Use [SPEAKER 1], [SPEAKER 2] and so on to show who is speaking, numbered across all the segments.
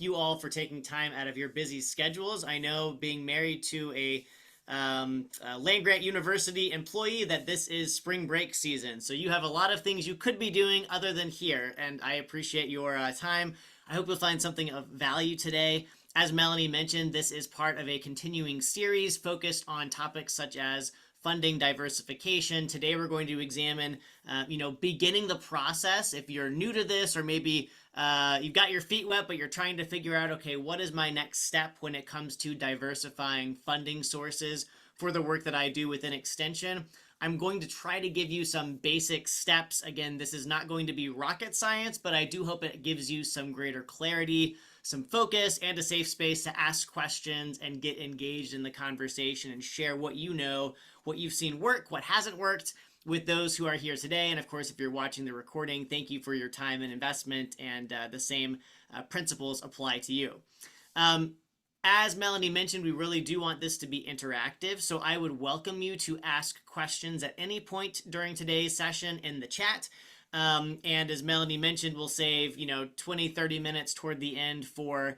[SPEAKER 1] you all for taking time out of your busy schedules. I know being married to a land grant university employee that this is spring break season. So you have a lot of things you could be doing other than here. And I appreciate your time. I hope you'll find something of value today. As Melanie mentioned, this is part of a continuing series focused on topics such as funding diversification. Today we're going to examine, beginning the process. If you're new to this, or maybe you've got your feet wet, but you're trying to figure out, okay, what is my next step when it comes to diversifying funding sources for the work that I do within Extension. I'm going to try to give you some basic steps. Again, this is not going to be rocket science, but I do hope it gives you some greater clarity, some focus, and a safe space to ask questions and get engaged in the conversation and share what you know, what you've seen work, what hasn't worked with those who are here today. And of course, if you're watching the recording, thank you for your time and investment, and the same principles apply to you. As Melanie mentioned, we really do want this to be interactive, so I would welcome you to ask questions at any point during today's session in the chat. And as Melanie mentioned, we'll save 20-30 minutes toward the end for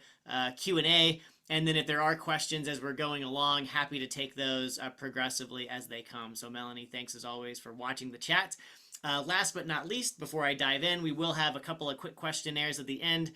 [SPEAKER 1] Q&A, and then if there are questions as we're going along, happy to take those progressively as they come. So Melanie, thanks as always for watching the chat. Last but not least, before I dive in, we will have a couple of quick questionnaires at the end.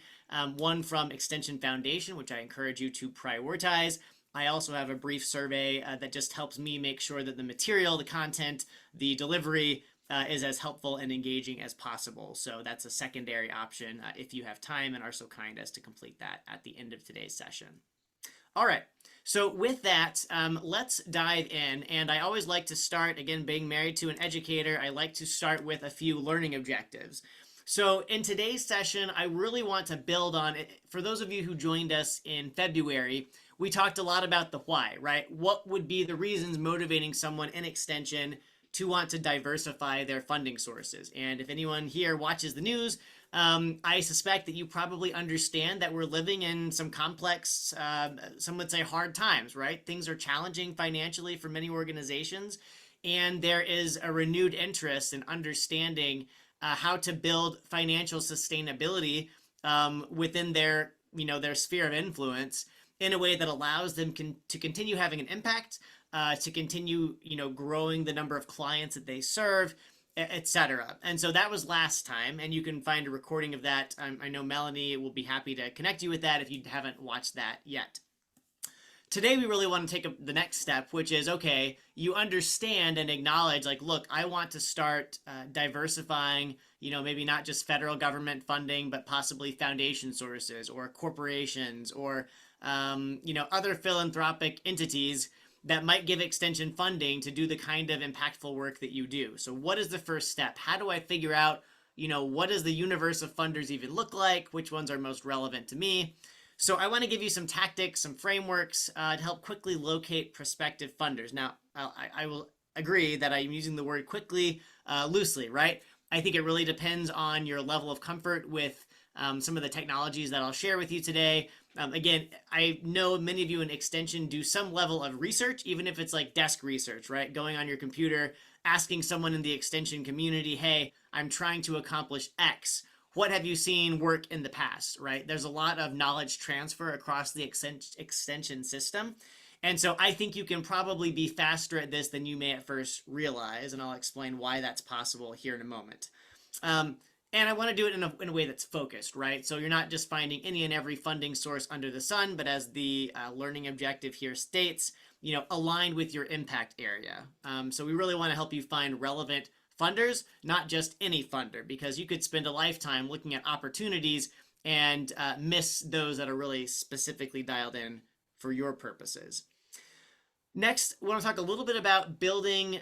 [SPEAKER 1] One from Extension Foundation, which I encourage you to prioritize. I also have a brief survey that just helps me make sure that the material, the content, the delivery is as helpful and engaging as possible. So that's a secondary option if you have time and are so kind as to complete that at the end of today's session. All right. So with that, let's dive in. And I always like to start, again, being married to an educator, I like to start with a few learning objectives. So in today's session, I really want to build on it. For those of you who joined us in February, we talked a lot about the why, right? What would be the reasons motivating someone in Extension to want to diversify their funding sources? And if anyone here watches the news, I suspect that you probably understand that we're living in some complex, some would say hard times, right? Things are challenging financially for many organizations, and there is a renewed interest in understanding how to build financial sustainability within their, their sphere of influence in a way that allows them to continue having an impact, to continue, growing the number of clients that they serve, etc. And so that was last time, and you can find a recording of that. I know Melanie will be happy to connect you with that if you haven't watched that yet. Today, we really want to take the next step, which is, okay, you understand and acknowledge, like, look, I want to start diversifying, maybe not just federal government funding, but possibly foundation sources or corporations or, other philanthropic entities that might give Extension funding to do the kind of impactful work that you do. So what is the first step? How do I figure out, what does the universe of funders even look like? Which ones are most relevant to me? So I want to give you some tactics, some frameworks to help quickly locate prospective funders. Now, I will agree that I'm using the word quickly loosely, right? I think it really depends on your level of comfort with some of the technologies that I'll share with you today. Again, I know many of you in Extension do some level of research, even if it's like desk research, right? Going on your computer, asking someone in the Extension community, hey, I'm trying to accomplish X. What have you seen work in the past, right? There's a lot of knowledge transfer across the Extension system. And so I think you can probably be faster at this than you may at first realize, and I'll explain why that's possible here in a moment. And I want to do it in a way that's focused, right? So you're not just finding any and every funding source under the sun, but as the learning objective here states, aligned with your impact area. So we really want to help you find relevant funders, not just any funder, because you could spend a lifetime looking at opportunities and miss those that are really specifically dialed in for your purposes. Next, I want to talk a little bit about building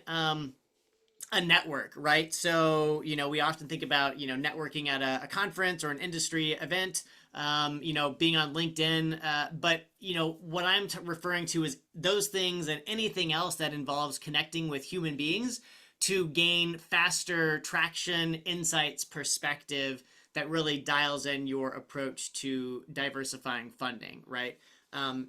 [SPEAKER 1] a network, right? So, we often think about, networking at a conference or an industry event, being on LinkedIn. But, what I'm referring to is those things and anything else that involves connecting with human beings to gain faster traction, insights, perspective that really dials in your approach to diversifying funding, right?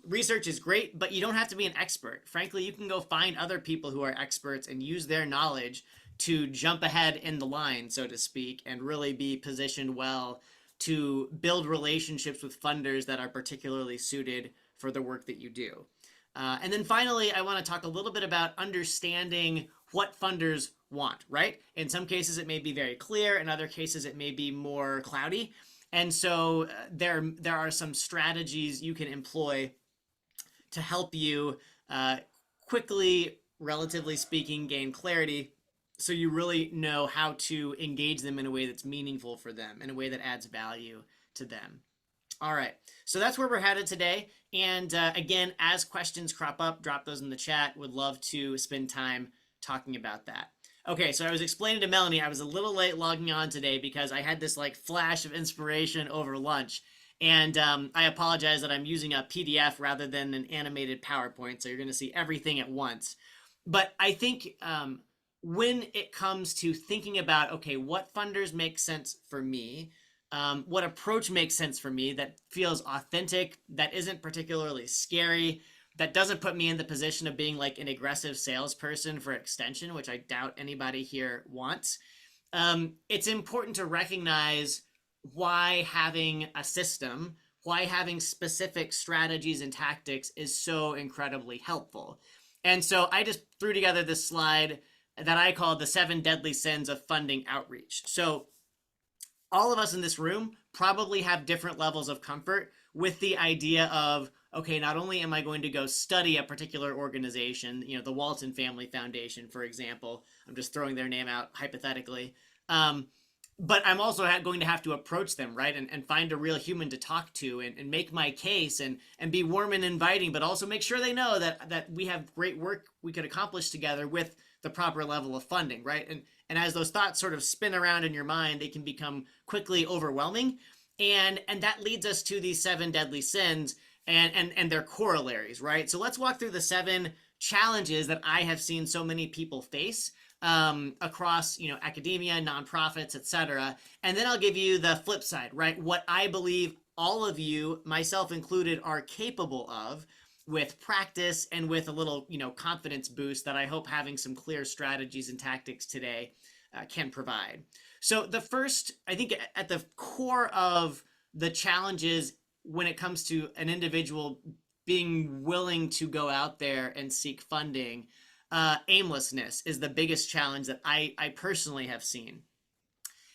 [SPEAKER 1] Research is great, but you don't have to be an expert. Frankly, you can go find other people who are experts and use their knowledge to jump ahead in the line, so to speak, and really be positioned well to build relationships with funders that are particularly suited for the work that you do. And then finally, I want to talk a little bit about understanding what funders want, right? In some cases, it may be very clear. In other cases, it may be more cloudy. And so there are some strategies you can employ to help you quickly, relatively speaking, gain clarity so you really know how to engage them in a way that's meaningful for them, in a way that adds value to them. All right, so that's where we're headed today. And again, as questions crop up, drop those in the chat. Would love to spend time talking about that. Okay, so I was explaining to Melanie, I was a little late logging on today because I had this like flash of inspiration over lunch. And I apologize that I'm using a PDF rather than an animated PowerPoint, so you're going to see everything at once. But I think when it comes to thinking about, okay, what funders make sense for me, what approach makes sense for me that feels authentic, that isn't particularly scary, that doesn't put me in the position of being like an aggressive salesperson for extension, which I doubt anybody here wants. It's important to recognize why having a system, why having specific strategies and tactics is so incredibly helpful. And so I just threw together this slide that I call the 7 deadly sins of funding outreach. So all of us in this room probably have different levels of comfort with the idea of, okay, not only am I going to go study a particular organization, you know, the Walton Family Foundation, for example, I'm just throwing their name out hypothetically, but I'm also going to have to approach them, right? And find a real human to talk to and make my case and be warm and inviting, but also make sure they know that we have great work we could accomplish together with the proper level of funding, right? And as those thoughts sort of spin around in your mind, they can become quickly overwhelming. And that leads us to these 7 deadly sins and their corollaries, right? So let's walk through the 7 challenges that I have seen so many people face across, you know, academia, nonprofits, etc. And then I'll give you the flip side, right? What I believe all of you, myself included, are capable of with practice and with a little, you know, confidence boost that I hope having some clear strategies and tactics today can provide. So the first, I think at the core of the challenges when it comes to an individual being willing to go out there and seek funding, aimlessness is the biggest challenge that I personally have seen.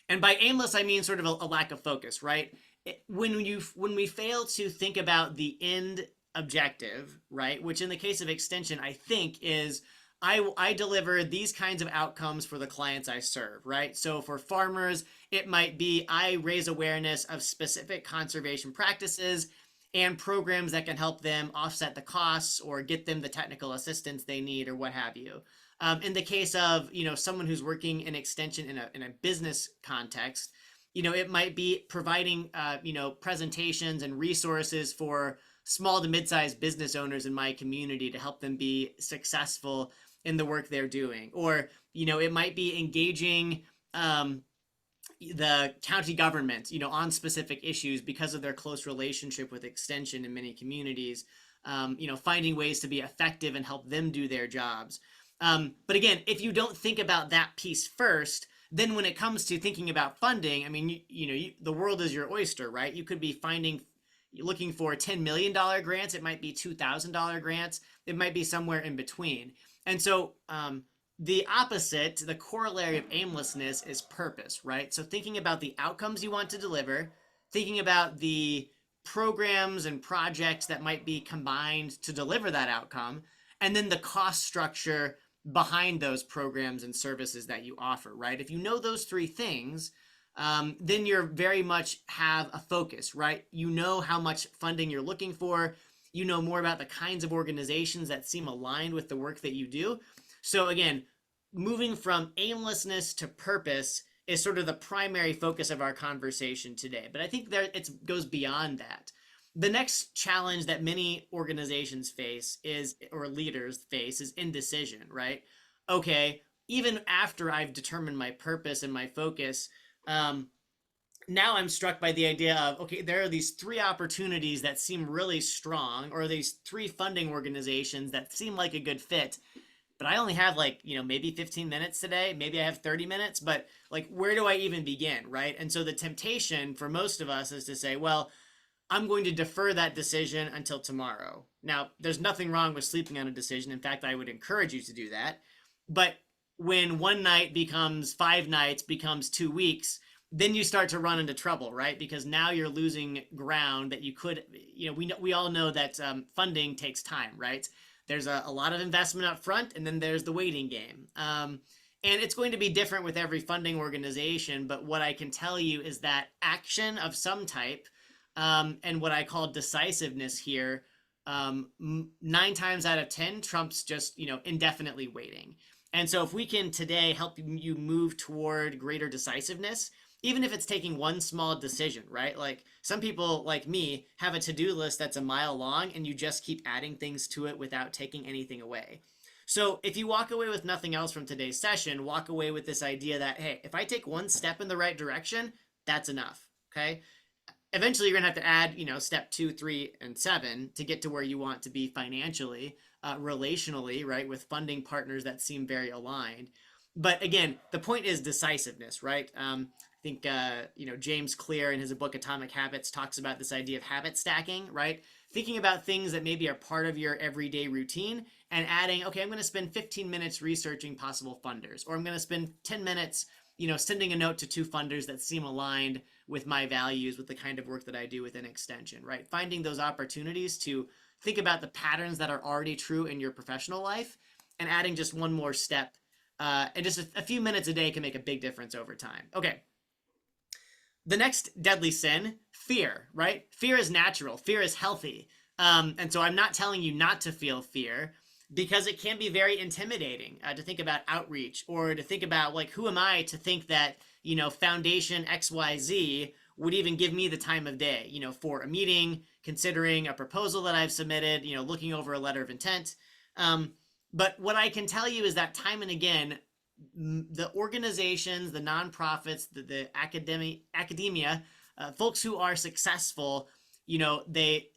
[SPEAKER 1] And by aimless, I mean sort of a lack of focus, right? When we fail to think about the end objective, right, which in the case of extension, I think is I deliver these kinds of outcomes for the clients I serve, right? So for farmers, it might be I raise awareness of specific conservation practices and programs that can help them offset the costs or get them the technical assistance they need or what have you. In the case of, you know, someone who's working in extension in a business context, you know, it might be providing, you know, presentations and resources for small to mid-sized business owners in my community to help them be successful in the work they're doing. Or, you know, it might be engaging the county government, you know, on specific issues because of their close relationship with extension in many communities, you know, finding ways to be effective and help them do their jobs. But again, if you don't think about that piece first, then when it comes to thinking about funding, I mean, the world is your oyster, right? You could be looking for $10 million grants. It might be $2,000 grants. It might be somewhere in between. And so the opposite, the corollary of aimlessness is purpose, right? So thinking about the outcomes you want to deliver, thinking about the programs and projects that might be combined to deliver that outcome, and then the cost structure behind those programs and services that you offer, right? If you know those 3 things, then you're very much have a focus, right? You know how much funding you're looking for. You know more about the kinds of organizations that seem aligned with the work that you do. So again, moving from aimlessness to purpose is sort of the primary focus of our conversation today. But I think it goes beyond that. The next challenge that many organizations face or leaders face is indecision, right? Okay, even after I've determined my purpose and my focus, now I'm struck by the idea of, okay, there are these 3 opportunities that seem really strong, or these 3 funding organizations that seem like a good fit. but I only have like, maybe 15 minutes today. Maybe I have 30 minutes, but like, where do I even begin? Right. And so the temptation for most of us is to say, well, I'm going to defer that decision until tomorrow. Now, there's nothing wrong with sleeping on a decision. In fact, I would encourage you to do that. But when one night becomes 5 nights, becomes 2 weeks, then you start to run into trouble, right? Because now you're losing ground that you could, we all know that funding takes time, right? There's a lot of investment up front, and then there's the waiting game. And it's going to be different with every funding organization. But what I can tell you is that action of some type, and what I call decisiveness here, 9 times out of 10 trumps just, indefinitely waiting. And so if we can today help you move toward greater decisiveness, even if it's taking one small decision, right? Like some people like me have a to-do list that's a mile long and you just keep adding things to it without taking anything away. So if you walk away with nothing else from today's session, walk away with this idea that, hey, if I take one step in the right direction, that's enough, okay? Eventually you're going to have to add, step 2, 3, and 7 to get to where you want to be financially, relationally, right, with funding partners that seem very aligned. But again, the point is decisiveness, right? I think, James Clear in his book Atomic Habits talks about this idea of habit stacking, right? Thinking about things that maybe are part of your everyday routine and adding, okay, I'm going to spend 15 minutes researching possible funders, or I'm going to spend 10 minutes, sending a note to 2 funders that seem aligned with my values, with the kind of work that I do within Extension, right? Finding those opportunities to think about the patterns that are already true in your professional life and adding just one more step. And just a few minutes a day can make a big difference over time. Okay. The next deadly sin, fear, right? Fear is natural. Fear is healthy. And so I'm not telling you not to feel fear, because it can be very intimidating to think about outreach, or to think about, like, who am I to think that, Foundation XYZ would even give me the time of day, for a meeting, considering a proposal that I've submitted, looking over a letter of intent. But what I can tell you is that time and again, the organizations, the nonprofits, the academia, folks who are successful, they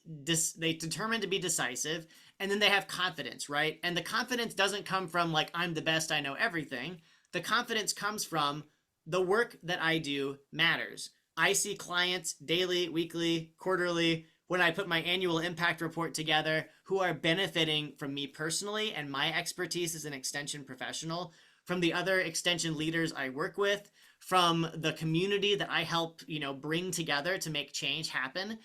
[SPEAKER 1] determine to be decisive, and then they have confidence, right? And the confidence doesn't come from like, I'm the best, I know everything. The confidence comes from the work that I do matters. I see clients daily, weekly, quarterly, when I put my annual impact report together, who are benefiting from me personally and my expertise as an extension professional, from the other extension leaders I work with, from the community that I help, bring together to make change happen.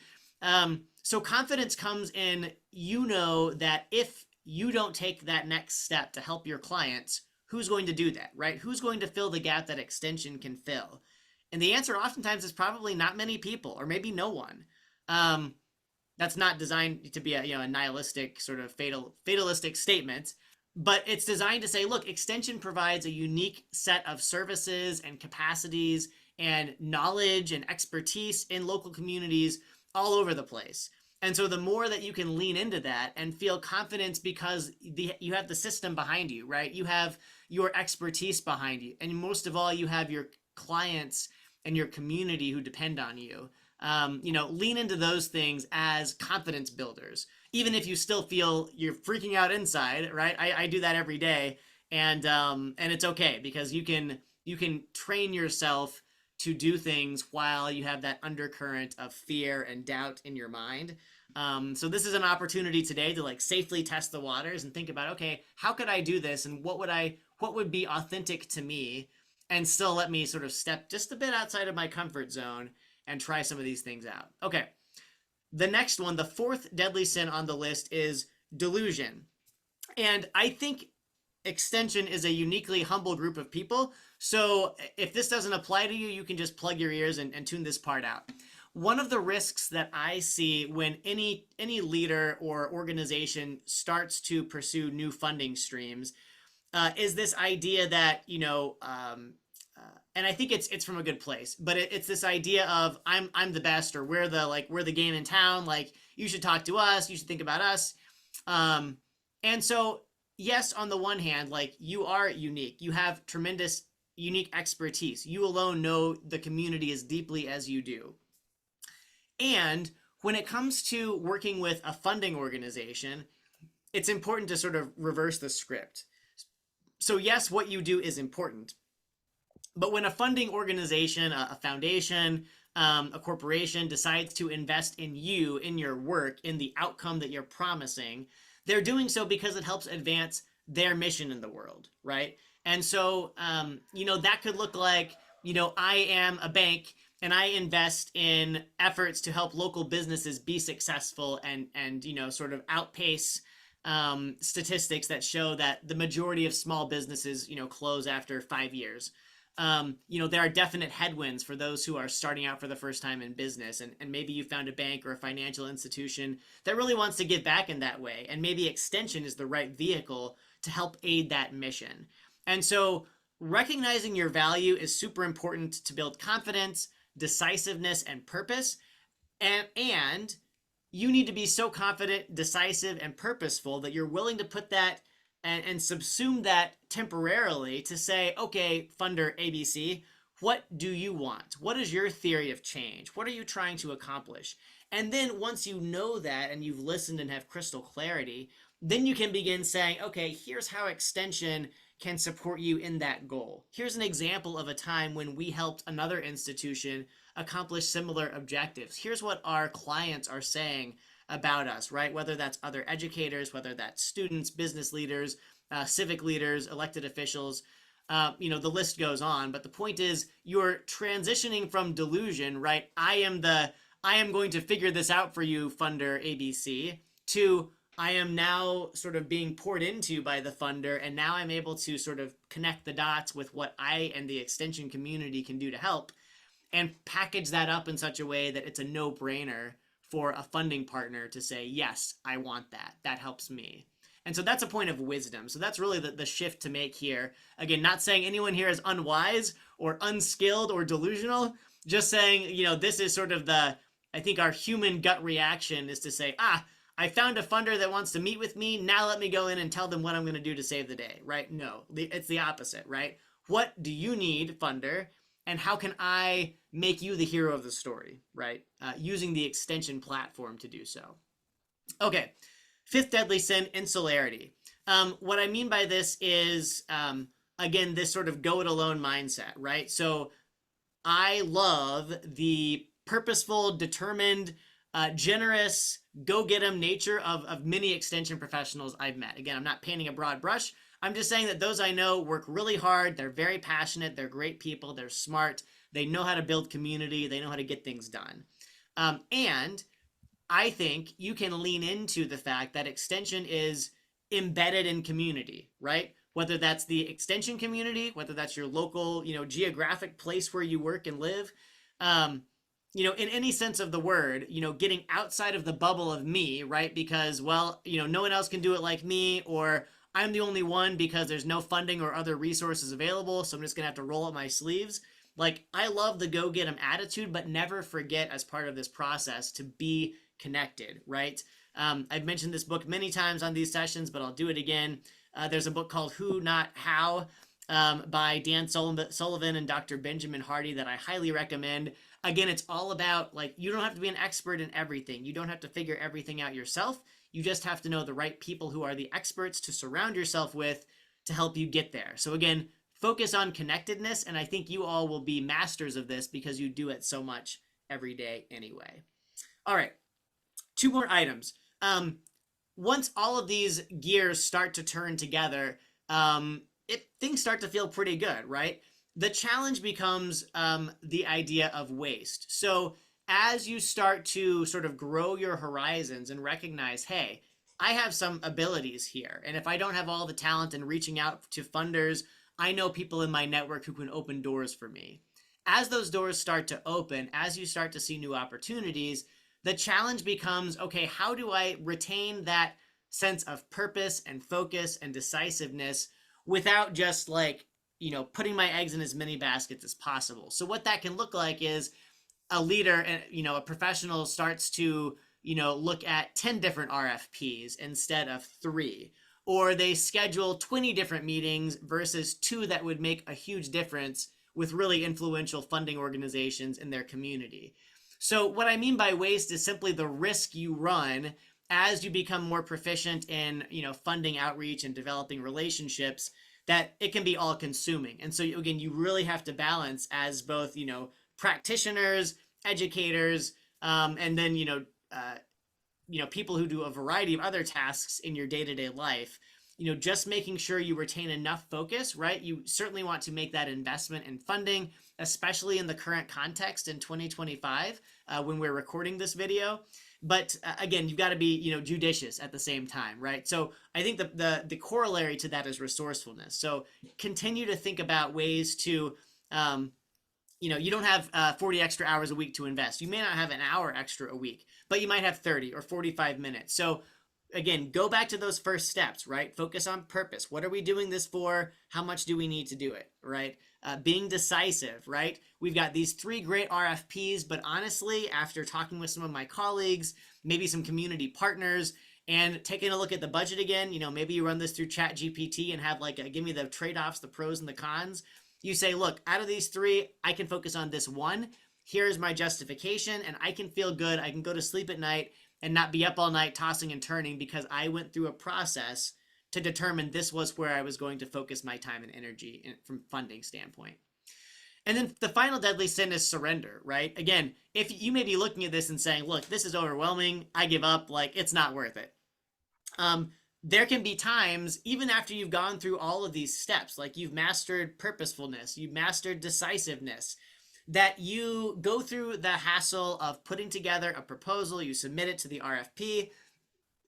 [SPEAKER 1] So confidence comes in, that if you don't take that next step to help your clients, who's going to do that, right? Who's going to fill the gap that Extension can fill? And the answer oftentimes is probably not many people, or maybe no one. That's not designed to be a nihilistic sort of fatalistic statement, but it's designed to say, look, Extension provides a unique set of services and capacities and knowledge and expertise in local communities all over the place. And so the more that you can lean into that and feel confidence, because you have the system behind you, right? You have your expertise behind you. And most of all, you have your clients and your community who depend on you. Lean into those things as confidence builders, even if you still feel you're freaking out inside, right? I do that every day, and it's okay, because you can train yourself to do things while you have that undercurrent of fear and doubt in your mind. So this is an opportunity today to like safely test the waters and think about, okay, how could I do this, and what would be authentic to me, and still let me sort of step just a bit outside of my comfort zone and try some of these things out. Okay. The next one, the fourth deadly sin on the list, is delusion. And I think Extension is a uniquely humble group of people. So if this doesn't apply to you, you can just plug your ears and tune this part out. One of the risks that I see when any leader or organization starts to pursue new funding streams is this idea that, and I think it's from a good place, but it's this idea of I'm the best, or we're the game in town. Like, you should talk to us, you should think about us. And so, yes, on the one hand, like, you are unique. You have tremendous unique expertise. You alone know the community as deeply as you do. And when it comes to working with a funding organization, it's important to sort of reverse the script. So yes, what you do is important. But when a funding organization, a foundation, a corporation decides to invest in you, in your work, in the outcome that you're promising, they're doing so because it helps advance their mission in the world, right? And so, that could look like, I am a bank and I invest in efforts to help local businesses be successful and sort of outpace statistics that show that the majority of small businesses, close after 5 years. There are definite headwinds for those who are starting out for the first time in business. And maybe you found a bank or a financial institution that really wants to give back in that way. And maybe Extension is the right vehicle to help aid that mission. And so recognizing your value is super important to build confidence, decisiveness, and purpose. And you need to be so confident, decisive, and purposeful that you're willing to put that and subsume that temporarily to say, okay, funder ABC, what do you want? What is your theory of change? What are you trying to accomplish? And then once you know that and you've listened and have crystal clarity, then you can begin saying, okay, here's how Extension can support you in that goal. Here's an example of a time when we helped another institution accomplish similar objectives. Here's what our clients are saying about us, right? Whether that's other educators, whether that's students, business leaders, civic leaders, elected officials, the list goes on. But the point is, you're transitioning from delusion, right? I am going to figure this out for you, funder ABC, to I am now sort of being poured into by the funder, and now I'm able to sort of connect the dots with what I and the Extension community can do to help, and package that up in such a way that it's a no-brainer for a funding partner to say, yes, I want that. That helps me. And so that's a point of wisdom. So that's really the shift to make here. Again, not saying anyone here is unwise or unskilled or delusional, just saying, this is sort of I think our human gut reaction is to say, I found a funder that wants to meet with me. Now let me go in and tell them what I'm going to do to save the day, right? No, it's the opposite, right? What do you need, funder? And how can I make you the hero of the story, right? Using the Extension platform to do so. Okay, fifth deadly sin, insularity. What I mean by this is, again, this sort of go it alone mindset, right? So I love the purposeful, determined, generous, go-get-em nature of many Extension professionals I've met. Again, I'm not painting a broad brush. I'm just saying that those I know work really hard. They're very passionate. They're great people. They're smart. They know how to build community. They know how to get things done. And I think you can lean into the fact that Extension is embedded in community, right? Whether that's the Extension community, whether that's your local, geographic place where you work and live, in any sense of the word, getting outside of the bubble of me, right? Because, well, no one else can do it like me, or I'm the only one because there's no funding or other resources available, so I'm just going to have to roll up my sleeves. Like, I love the go-get-em attitude, but never forget as part of this process to be connected, right? I've mentioned this book many times on these sessions, but I'll do it again. There's a book called Who, Not How by Dan Sullivan and Dr. Benjamin Hardy that I highly recommend. Again, it's all about, you don't have to be an expert in everything. You don't have to figure everything out yourself. You just have to know the right people who are the experts to surround yourself with to help you get there. So again, focus on connectedness, and I think you all will be masters of this because you do it so much every day anyway. All right, 2 more items. Once all of these gears start to turn together, things start to feel pretty good, right? The challenge becomes the idea of waste. So as you start to sort of grow your horizons and recognize, hey, I have some abilities here. And if I don't have all the talent in reaching out to funders, I know people in my network who can open doors for me. As those doors start to open, as you start to see new opportunities, the challenge becomes, okay, how do I retain that sense of purpose and focus and decisiveness without just putting my eggs in as many baskets as possible? So what that can look like is a leader, a professional starts to, look at 10 different RFPs instead of 3, or they schedule 20 different meetings versus 2 that would make a huge difference with really influential funding organizations in their community. So what I mean by waste is simply the risk you run as you become more proficient in, funding outreach and developing relationships, that it can be all consuming. And so again, you really have to balance as both, practitioners, educators, and then, people who do a variety of other tasks in your day-to-day life, just making sure you retain enough focus, right? You certainly want to make that investment in funding, especially in the current context in 2025, when we're recording this video. But again, you've got to be, judicious at the same time, right? So I think the corollary to that is resourcefulness. So continue to think about ways to, you don't have 40 extra hours a week to invest. You may not have an hour extra a week, but you might have 30 or 45 minutes. So again, go back to those first steps, right? Focus on purpose. What are we doing this for? How much do we need to do it, right? Being decisive, right? We've got these 3 great RFPs, but honestly, after talking with some of my colleagues, maybe some community partners, and taking a look at the budget again, maybe you run this through ChatGPT and have give me the trade-offs, the pros and the cons. You say, look, out of these 3, I can focus on this one. Here's my justification, and I can feel good. I can go to sleep at night and not be up all night tossing and turning because I went through a process to determine this was where I was going to focus my time and energy from funding standpoint. And then the final deadly sin is surrender, right? Again, if you may be looking at this and saying, look, this is overwhelming. I give up. It's not worth it. There can be times, even after you've gone through all of these steps, like you've mastered purposefulness, you've mastered decisiveness, that you go through the hassle of putting together a proposal, you submit it to the RFP,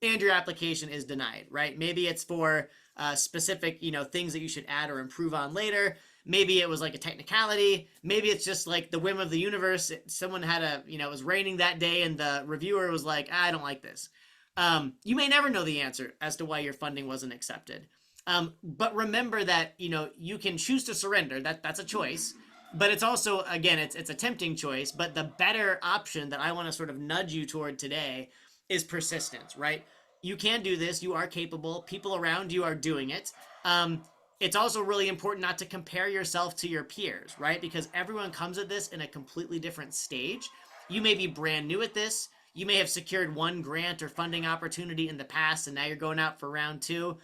[SPEAKER 1] and your application is denied, right? Maybe it's for specific, things that you should add or improve on later. Maybe it was like a technicality. Maybe it's just like the whim of the universe. Someone had it was raining that day and the reviewer was like, I don't like this. You may never know the answer as to why your funding wasn't accepted. But remember that, you can choose to surrender. That's a choice. But it's also, again, it's a tempting choice. But the better option that I want to sort of nudge you toward today is persistence, right? You can do this. You are capable. People around you are doing it. It's also really important not to compare yourself to your peers, right? Because everyone comes at this in a completely different stage. You may be brand new at this. You may have secured one grant or funding opportunity in the past, and now you're going out for round 2.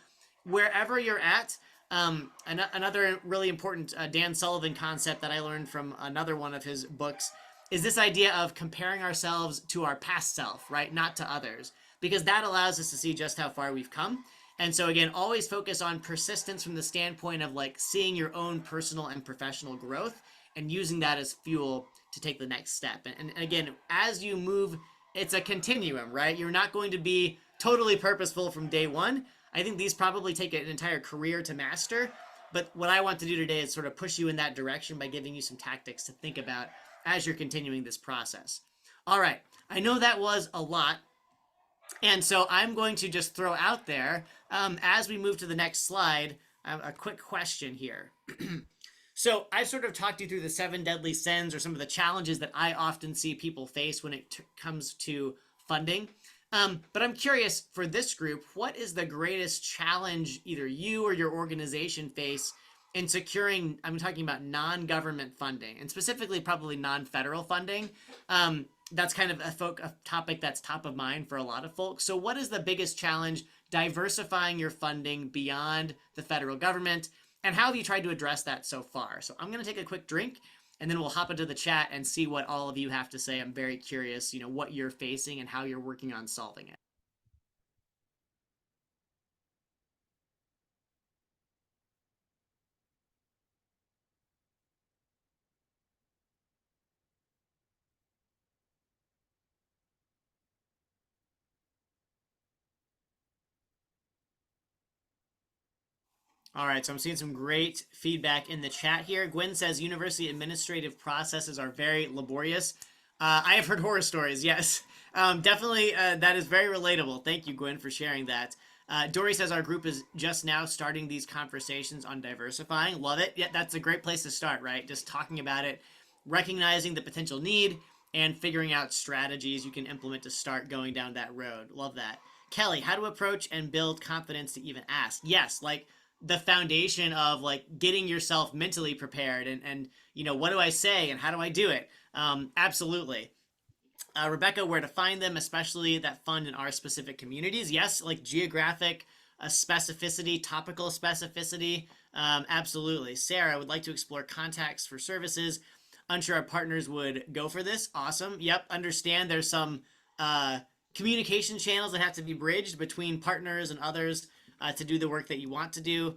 [SPEAKER 1] Wherever you're at, another really important Dan Sullivan concept that I learned from another one of his books is this idea of comparing ourselves to our past self, right? Not to others, because that allows us to see just how far we've come. And so again, always focus on persistence from the standpoint of seeing your own personal and professional growth and using that as fuel to take the next step. And again, as you move, it's a continuum, right? You're not going to be totally purposeful from day one. I think these probably take an entire career to master. But what I want to do today is sort of push you in that direction by giving you some tactics to think about as you're continuing this process. All right, I know that was a lot. And so I'm going to just throw out there, as we move to the next slide, a quick question here. So I've sort of talked you through the 7 deadly sins or some of the challenges that I often see people face when it comes to funding. But I'm curious, for this group, what is the greatest challenge either you or your organization face in securing, I'm talking about non-government funding, and specifically probably non-federal funding? That's kind of a topic that's top of mind for a lot of folks. So what is the biggest challenge diversifying your funding beyond the federal government? And how have you tried to address that so far? So I'm going to take a quick drink, and then we'll hop into the chat and see what all of you have to say. I'm very curious, what you're facing and how you're working on solving it. All right, so I'm seeing some great feedback in the chat here. Gwen says university administrative processes are very laborious. I have heard horror stories, yes. Definitely, that is very relatable. Thank you, Gwen, for sharing that. Dory says our group is just now starting these conversations on diversifying. Love it. Yeah, that's a great place to start, right? Just talking about it, recognizing the potential need, and figuring out strategies you can implement to start going down that road. Love that. Kelly, how to approach and build confidence to even ask? Yes, the foundation of getting yourself mentally prepared and what do I say and how do I do it? Absolutely. Rebecca, where to find them, especially that fund in our specific communities? Yes, geographic specificity, topical specificity. Absolutely. Sarah would like to explore contacts for services. Unsure our partners would go for this. Awesome. Yep. Understand there's some uh, communication channels that have to be bridged between partners and others to do the work that you want to do.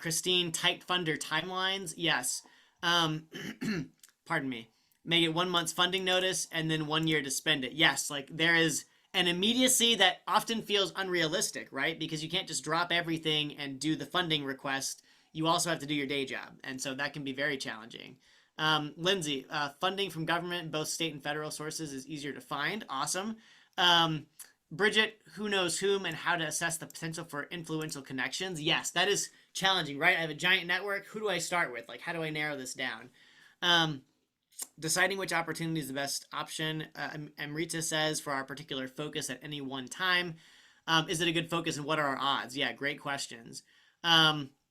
[SPEAKER 1] Christine, tight funder timelines. Yes. Um, pardon me. Make it 1 month's funding notice and then 1 year to spend it. Yes, like there is an immediacy that often feels unrealistic, right? Because you can't just drop everything and do the funding request. You also have to do your day job. And so that can be very challenging. Lindsay, funding from government, both state and federal sources, is easier to find. Awesome. Bridget, who knows whom and how to assess the potential for influential connections? Yes, that is challenging, right? I have a giant network. Who do I start with? Like, how do I narrow this down? Deciding which opportunity is the best option. Amrita says for our particular focus at any one time. Is it a good focus and what are our odds? Yeah, great questions.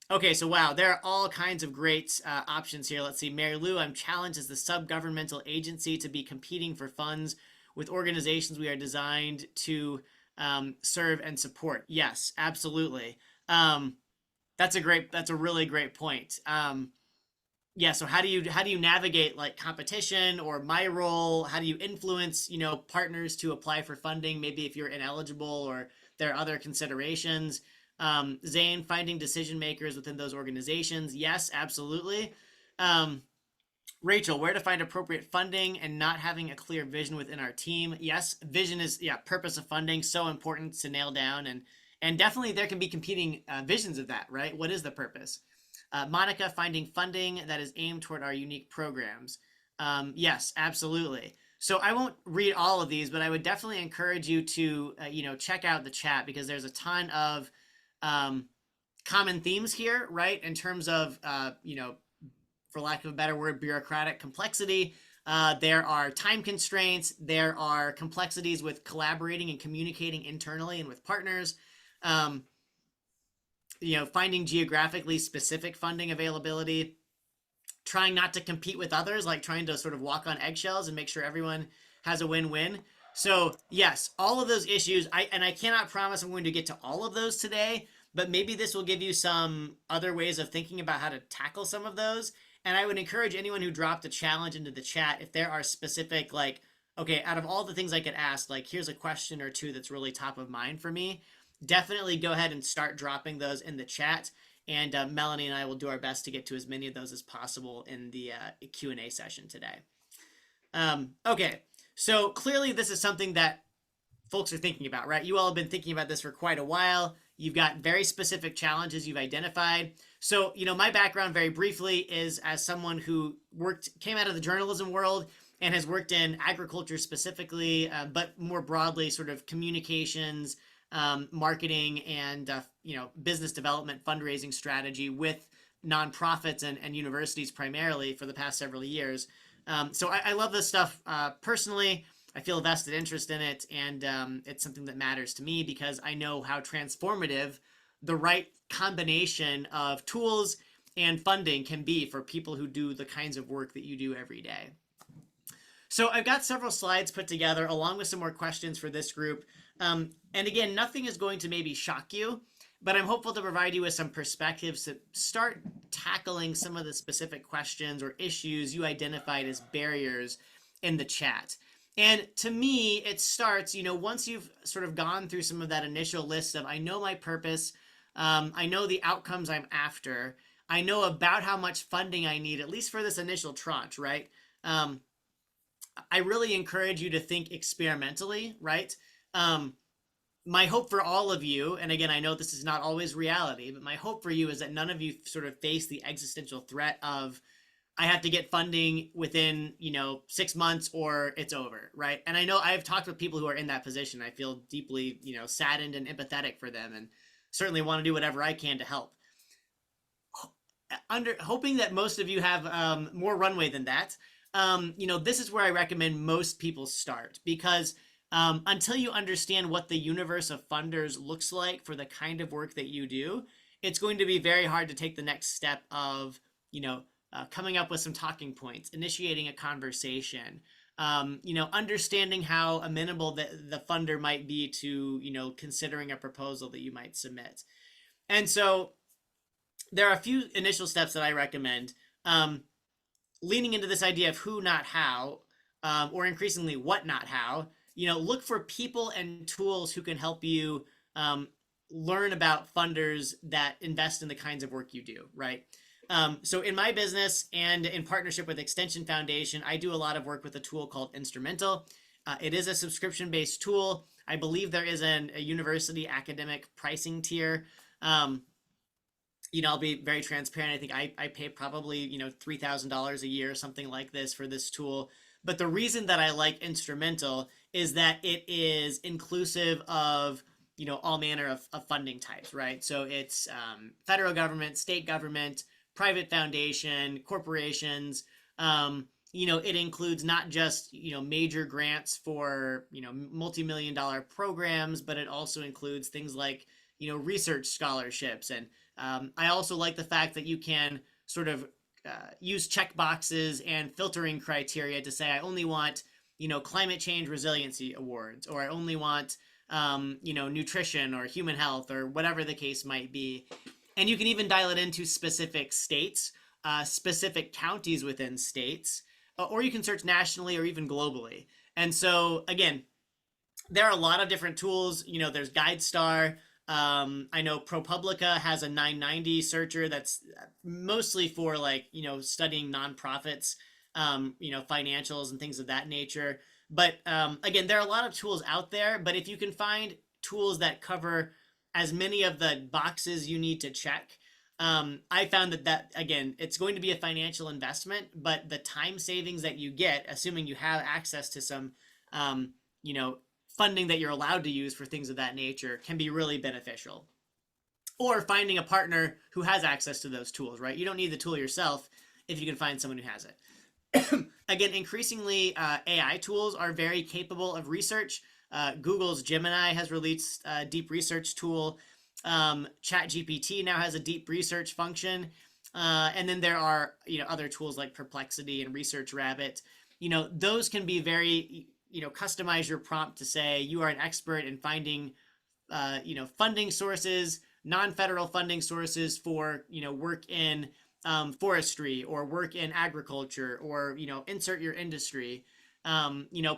[SPEAKER 1] Okay, so wow, there are all kinds of great options here. Let's see. Mary Lou, I'm challenged as the sub-governmental agency to be competing for funds with organizations we are designed to serve and support. Yes, absolutely. That's a really great point. Yeah, so how do you navigate like competition or my role? How do you influence, partners to apply for funding? Maybe if you're ineligible or there are other considerations. Zane, finding decision makers within those organizations. Yes, absolutely. Rachel, where to find appropriate funding and not having a clear vision within our team. Yes, vision is, purpose of funding, so important to nail down. And definitely there can be competing visions of that, right? What is the purpose? Monica, finding funding that is aimed toward our unique programs. Yes, absolutely. So I won't read all of these, but I would definitely encourage you to, check out the chat because there's a ton of common themes here, right? In terms of, for lack of a better word, bureaucratic complexity. There are time constraints. There are complexities with collaborating and communicating internally and with partners. Finding geographically specific funding availability, trying not to compete with others, like trying to sort of walk on eggshells and make sure everyone has a win-win. So yes, all of those issues, I cannot promise I'm going to get to all of those today, but maybe this will give you some other ways of thinking about how to tackle some of those. And I would encourage anyone who dropped a challenge into the chat, if there are specific, like, okay, out of all the things I could ask, like, here's a question or two that's really top of mind for me, definitely go ahead and start dropping those in the chat. And Melanie and I will do our best to get to as many of those as possible in the Q&A session today. Okay, so clearly this is something that folks are thinking about, right? You all have been thinking about this for quite a while. You've got very specific challenges you've identified. So, my background very briefly is as someone who came out of the journalism world and has worked in agriculture specifically, but more broadly sort of communications, marketing and business development fundraising strategy with nonprofits and universities primarily for the past several years. So I love this stuff personally. I feel a vested interest in it, and it's something that matters to me because I know how transformative the right combination of tools and funding can be for people who do the kinds of work that you do every day. So I've got several slides put together along with some more questions for this group. And again, nothing is going to maybe shock you, but I'm hopeful to provide you with some perspectives to start tackling some of the specific questions or issues you identified as barriers in the chat. And to me, it starts, once you've sort of gone through some of that initial list of, I know my purpose, I know the outcomes I'm after, I know about how much funding I need, at least for this initial tranche, right? I really encourage you to think experimentally, right? My hope for all of you, and again, I know this is not always reality, but my hope for you is that none of you sort of face the existential threat of, I have to get funding within, 6 months or it's over, right? And I know I've talked with people who are in that position. I feel deeply, saddened and empathetic for them and certainly want to do whatever I can to help. Hoping that most of you have more runway than that, this is where I recommend most people start because until you understand what the universe of funders looks like for the kind of work that you do, it's going to be very hard to take the next step of, coming up with some talking points, initiating a conversation, understanding how amenable the funder might be to, considering a proposal that you might submit. And so there are a few initial steps that I recommend. Leaning into this idea of who, not how, or increasingly what, not how, look for people and tools who can help you learn about funders that invest in the kinds of work you do, right? So in my business and in partnership with Extension Foundation, I do a lot of work with a tool called Instrumental. It is a subscription-based tool. I believe there is a university academic pricing tier. I'll be very transparent. I think I pay probably, $3,000 a year, something like this for this tool. But the reason that I like Instrumental is that it is inclusive of, all manner of funding types, right? So it's federal government, state government, private foundation, corporations. It includes not just, major grants for, multi-million-dollar programs, but it also includes things like, research scholarships. And I also like the fact that you can sort of use check boxes and filtering criteria to say, I only want, climate change resiliency awards, or I only want, nutrition or human health or whatever the case might be. And you can even dial it into specific states, specific counties within states, or you can search nationally or even globally. And so, again, there are a lot of different tools. There's GuideStar. I know ProPublica has a 990 searcher that's mostly for studying nonprofits, financials and things of that nature. But again, there are a lot of tools out there, but if you can find tools that cover as many of the boxes you need to check, I found that again, it's going to be a financial investment, but the time savings that you get, assuming you have access to some, funding that you're allowed to use for things of that nature, can be really beneficial. Or finding a partner who has access to those tools, right? You don't need the tool yourself if you can find someone who has it. Again, increasingly, AI tools are very capable of research. Google's Gemini has released a deep research tool. ChatGPT now has a deep research function. And then there are, other tools like Perplexity and ResearchRabbit. Those can be very, customize your prompt to say you are an expert in finding, funding sources, non-federal funding sources for, work in forestry or work in agriculture, or, insert your industry.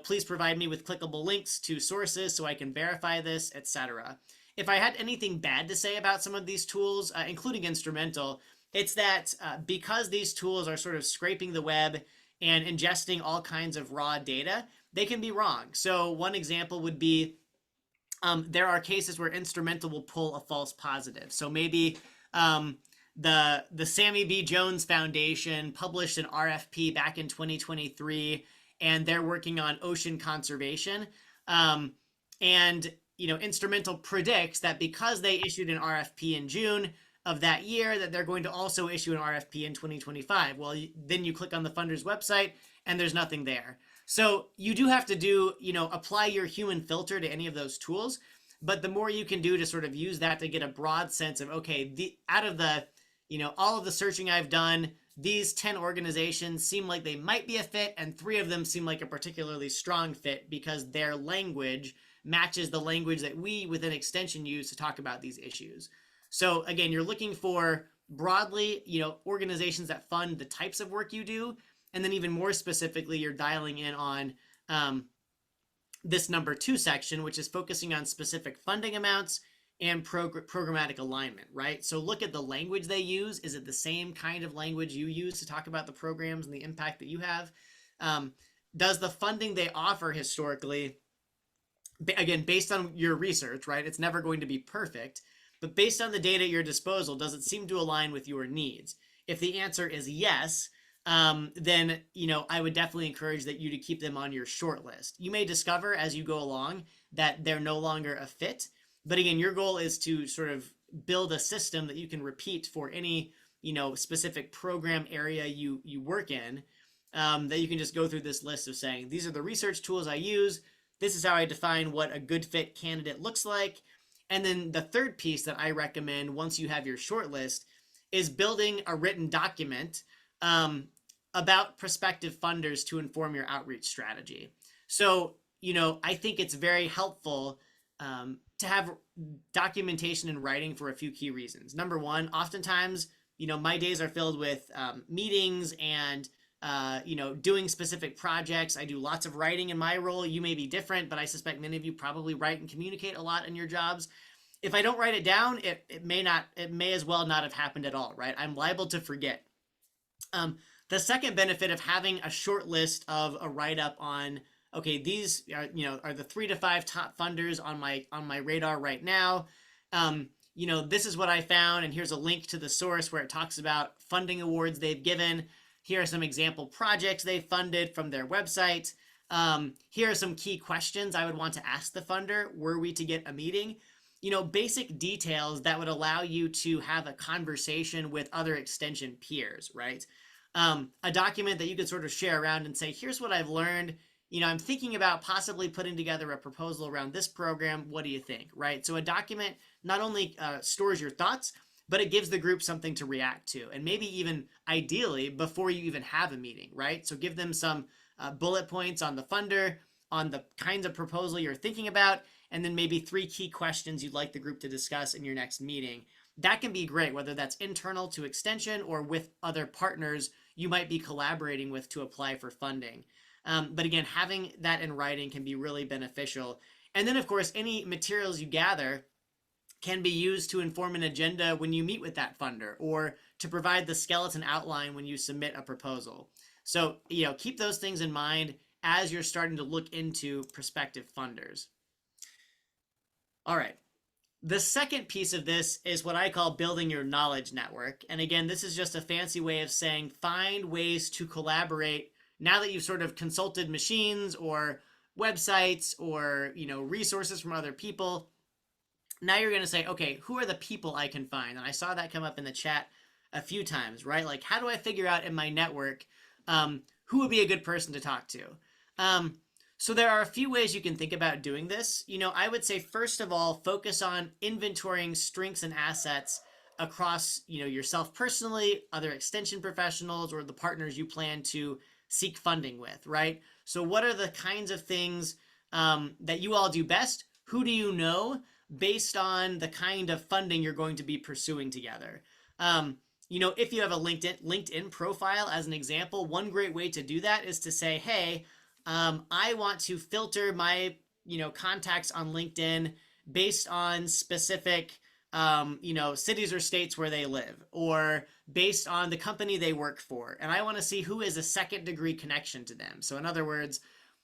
[SPEAKER 1] Please provide me with clickable links to sources so I can verify this, etc. If I had anything bad to say about some of these tools, including Instrumental, it's that because these tools are sort of scraping the web and ingesting all kinds of raw data, they can be wrong. So one example would be there are cases where Instrumental will pull a false positive. So maybe the Sammy B. Jones Foundation published an RFP back in 2023, and they're working on ocean conservation. And Instrumental predicts that because they issued an RFP in June of that year, that they're going to also issue an RFP in 2025. Well, then you click on the funder's website and there's nothing there. So you do have to do, apply your human filter to any of those tools. But the more you can do to sort of use that to get a broad sense of, okay, out of the, all of the searching I've done, these 10 organizations seem like they might be a fit, and 3 of them seem like a particularly strong fit because their language matches the language that we within Extension use to talk about these issues. So again, you're looking for broadly, organizations that fund the types of work you do. And then even more specifically, you're dialing in on this number 2 section, which is focusing on specific funding amounts and programmatic alignment, right? So look at the language they use. Is it the same kind of language you use to talk about the programs and the impact that you have? Does the funding they offer historically, again, based on your research, right? It's never going to be perfect, but based on the data at your disposal, does it seem to align with your needs? If the answer is yes, then, I would definitely encourage that you to keep them on your short list. You may discover as you go along that they're no longer a fit. But again, your goal is to sort of build a system that you can repeat for any, specific program area you work in, that you can just go through this list of saying, these are the research tools I use. This is how I define what a good fit candidate looks like. And then the third piece that I recommend once you have your short list is building a written document about prospective funders to inform your outreach strategy. So, I think it's very helpful to have documentation in writing for a few key reasons. Number one, oftentimes, my days are filled with meetings and doing specific projects. I do lots of writing in my role. You may be different, but I suspect many of you probably write and communicate a lot in your jobs. If I don't write it down, it may as well not have happened at all, right? I'm liable to forget. The second benefit of having a short list of a write-up on, okay, these are the 3 to 5 top funders on my radar right now. This is what I found, and here's a link to the source where it talks about funding awards they've given. Here are some example projects they've funded from their website. Here are some key questions I would want to ask the funder were we to get a meeting. Basic details that would allow you to have a conversation with other extension peers, right? A document that you could sort of share around and say, here's what I've learned. I'm thinking about possibly putting together a proposal around this program. What do you think, right? So a document not only stores your thoughts, but it gives the group something to react to, and maybe even ideally before you even have a meeting, right? So give them some bullet points on the funder, on the kinds of proposal you're thinking about, and then maybe 3 key questions you'd like the group to discuss in your next meeting. That can be great, whether that's internal to extension or with other partners you might be collaborating with to apply for funding. But again, having that in writing can be really beneficial. And then, of course, any materials you gather can be used to inform an agenda when you meet with that funder or to provide the skeleton outline when you submit a proposal. So, keep those things in mind as you're starting to look into prospective funders. All right. The second piece of this is what I call building your knowledge network. And again, this is just a fancy way of saying find ways to collaborate now that you've sort of consulted machines or websites or, resources from other people. Now you're going to say, okay, who are the people I can find? And I saw that come up in the chat a few times, right? Like, how do I figure out in my network who would be a good person to talk to? So there are a few ways you can think about doing this. I would say, first of all, focus on inventorying strengths and assets across, yourself personally, other extension professionals, or the partners you plan to seek funding with, right? So what are the kinds of things that you all do best? Who do you know based on the kind of funding you're going to be pursuing together? If you have a LinkedIn profile as an example, one great way to do that is to say, hey, I want to filter my, contacts on LinkedIn based on specific, cities or states where they live, or based on the company they work for. And I want to see who is a second degree connection to them. So in other words,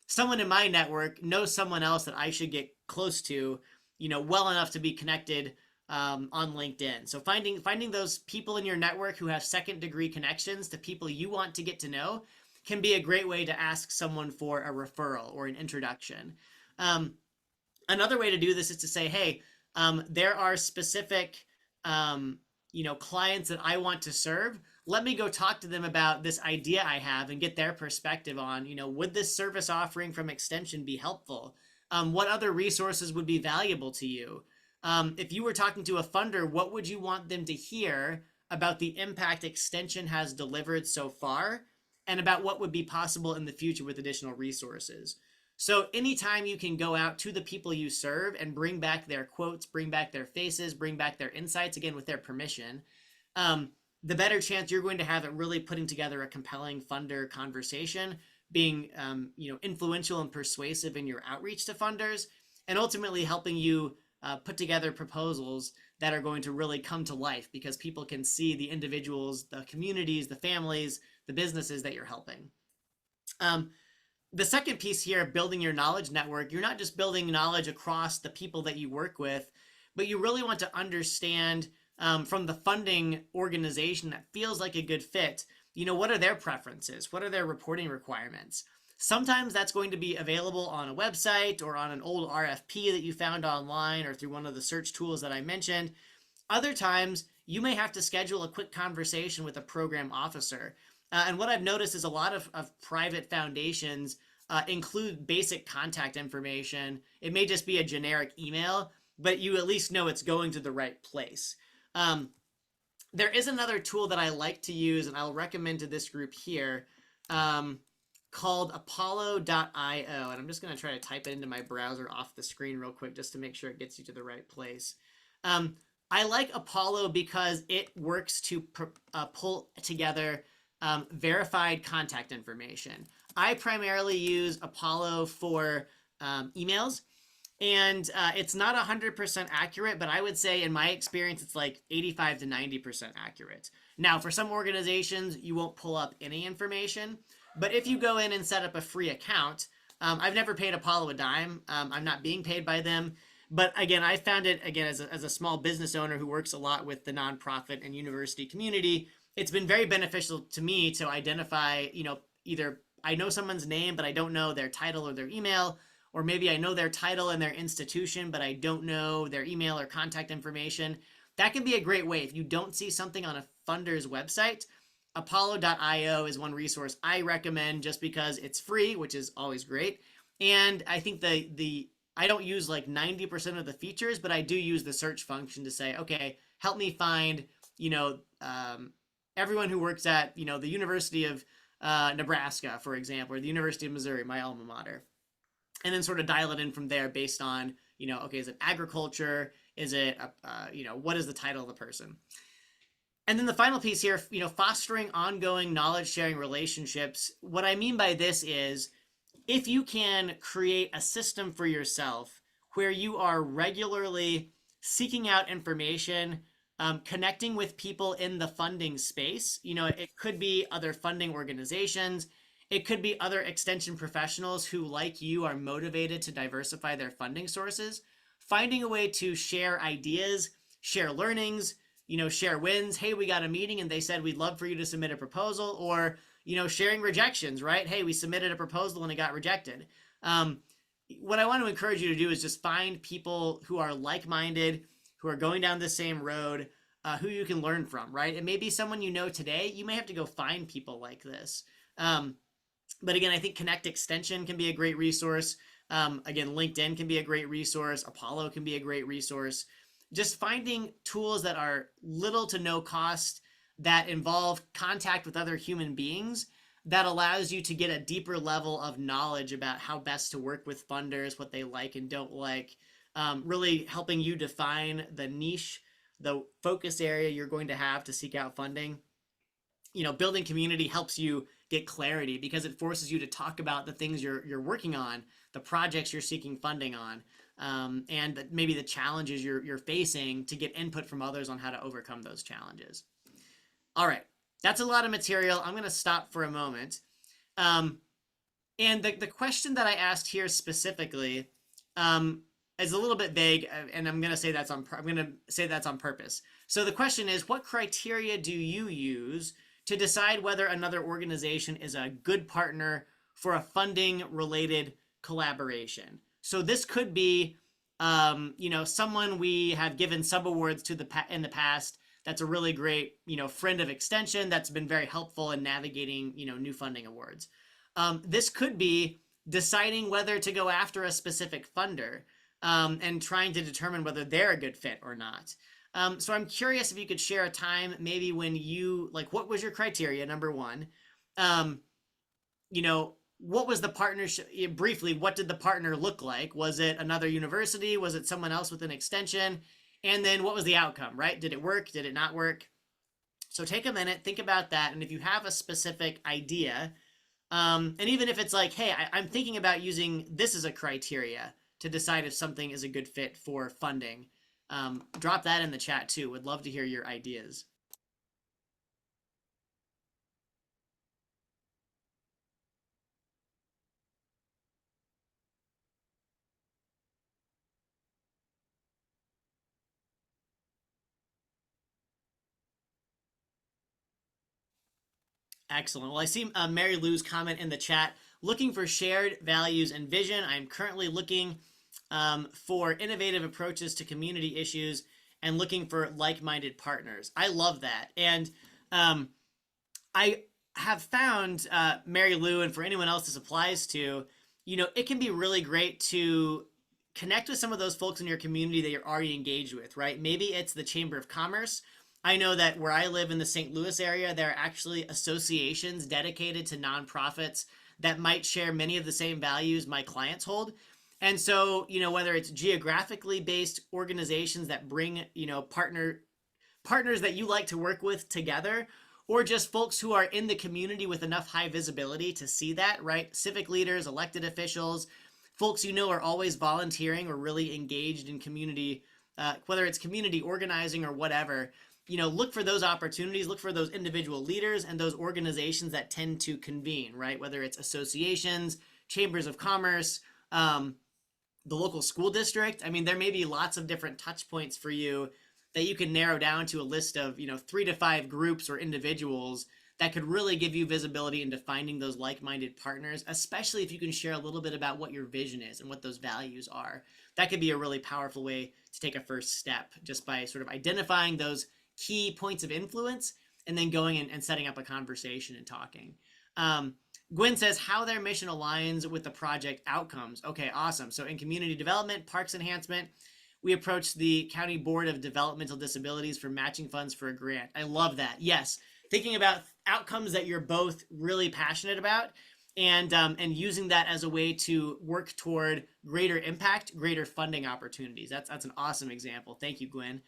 [SPEAKER 1] someone in my network knows someone else that I should get close to, well enough to be connected on LinkedIn. So finding those people in your network who have second degree connections to people you want to get to know can be a great way to ask someone for a referral or an introduction. Another way to do this is to say, hey, there are specific, clients that I want to serve. Let me go talk to them about this idea I have and get their perspective on, would this service offering from Extension be helpful? What other resources would be valuable to you? If you were talking to a funder, what would you want them to hear about the impact Extension has delivered so far and about what would be possible in the future with additional resources? So anytime you can go out to the people you serve and bring back their quotes, bring back their faces, bring back their insights, again, with their permission, the better chance you're going to have at really putting together a compelling funder conversation, being influential and persuasive in your outreach to funders, and ultimately helping you put together proposals that are going to really come to life because people can see the individuals, the communities, the families, the businesses that you're helping. The second piece here, building your knowledge network, you're not just building knowledge across the people that you work with, but you really want to understand from the funding organization that feels like a good fit, what are their preferences? What are their reporting requirements? Sometimes that's going to be available on a website or on an old RFP that you found online or through one of the search tools that I mentioned. Other times, you may have to schedule a quick conversation with a program officer. And what I've noticed is a lot of private foundations include basic contact information. It may just be a generic email, but you at least know it's going to the right place. There is another tool that I like to use, and I'll recommend to this group here. um, called Apollo.io. And I'm just going to try to type it into my browser off the screen real quick just to make sure it gets you to the right place. Um, I like Apollo because it works to pull together verified contact information. I primarily use Apollo for emails, and it's not 100% accurate, but I would say in my experience it's like 85 to 90% accurate. Now, for some organizations, you won't pull up any information, but if you go in and set up a free account, I've never paid Apollo a dime. I'm not being paid by them. But again, I found it, again, as a small business owner who works a lot with the nonprofit and university community, it's been very beneficial to me to identify, either I know someone's name, but I don't know their title or their email, or maybe I know their title and their institution, but I don't know their email or contact information. That can be a great way. If you don't see something on a funder's website, Apollo.io is one resource I recommend just because it's free, which is always great. And I think the I don't use like 90% of the features, but I do use the search function to say, okay, help me find, everyone who works at, the University of Nebraska, for example, or the University of Missouri, my alma mater, and then sort of dial it in from there based on, okay, is it agriculture? Is it, what is the title of the person? And then the final piece here, fostering ongoing knowledge sharing relationships. What I mean by this is if you can create a system for yourself where you are regularly seeking out information, connecting with people in the funding space, it could be other funding organizations, it could be other extension professionals who, like you, are motivated to diversify their funding sources, finding a way to share ideas, share learnings, share wins. Hey, we got a meeting and they said we'd love for you to submit a proposal, or sharing rejections, right? Hey, we submitted a proposal and it got rejected. What I want to encourage you to do is just find people who are like-minded, who are going down the same road, who you can learn from, right? It may be someone you know today. You may have to go find people like this. But again, I think Connect Extension can be a great resource. Again, LinkedIn can be a great resource. Apollo can be a great resource. Just finding tools that are little to no cost, that involve contact with other human beings, that allows you to get a deeper level of knowledge about how best to work with funders, what they like and don't like, really helping you define the niche, the focus area you're going to have to seek out funding. Building community helps you get clarity because it forces you to talk about the things you're working on, the projects you're seeking funding on, and maybe the challenges you're facing, to get input from others on how to overcome those challenges. All right, that's a lot of material. I'm going to stop for a moment. And the question that I asked here specifically is a little bit vague, and I'm going to say that's on purpose. So the question is, what criteria do you use to decide whether another organization is a good partner for a funding-related collaboration? So this could be, someone we have given subawards to in the past. That's a really great, friend of Extension that's been very helpful in navigating, new funding awards. This could be deciding whether to go after a specific funder and trying to determine whether they're a good fit or not. So I'm curious if you could share a time maybe when what was your criteria, number one? What was the partnership, briefly, what did the partner look like? Was it another university? Was it someone else with an extension? And then what was the outcome, right? Did it work? Did it not work? So take a minute, think about that. And if you have a specific idea, and even if it's like, hey, I'm thinking about using this as a criteria to decide if something is a good fit for funding, drop that in the chat too. Would love to hear your ideas. Excellent. Well, I see Mary Lou's comment in the chat. Looking for shared values and vision. I'm currently looking for innovative approaches to community issues and looking for like-minded partners. I love that. And I have found, Mary Lou, and for anyone else this applies to, it can be really great to connect with some of those folks in your community that you're already engaged with, right? Maybe it's the Chamber of Commerce, I know that where I live in the St. Louis area, there are actually associations dedicated to nonprofits that might share many of the same values my clients hold. And so, whether it's geographically based organizations that bring, partners that you like to work with together, or just folks who are in the community with enough high visibility to see that, right? Civic leaders, elected officials, folks are always volunteering or really engaged in community, whether it's community organizing or whatever. Look for those opportunities, look for those individual leaders and those organizations that tend to convene, right? Whether it's associations, chambers of commerce, the local school district. I mean, there may be lots of different touch points for you that you can narrow down to a list of, 3 to 5 groups or individuals that could really give you visibility into finding those like-minded partners, especially if you can share a little bit about what your vision is and what those values are. That could be a really powerful way to take a first step, just by sort of identifying those key points of influence and then going and setting up a conversation and talking. Gwen says how their mission aligns with the project outcomes. Okay, awesome. So in community development, parks enhancement, we approached the County Board of Developmental Disabilities for matching funds for a grant. I love that. Yes, thinking about outcomes that you're both really passionate about, and using that as a way to work toward greater impact, greater funding opportunities. That's an awesome example. Thank you, Gwen.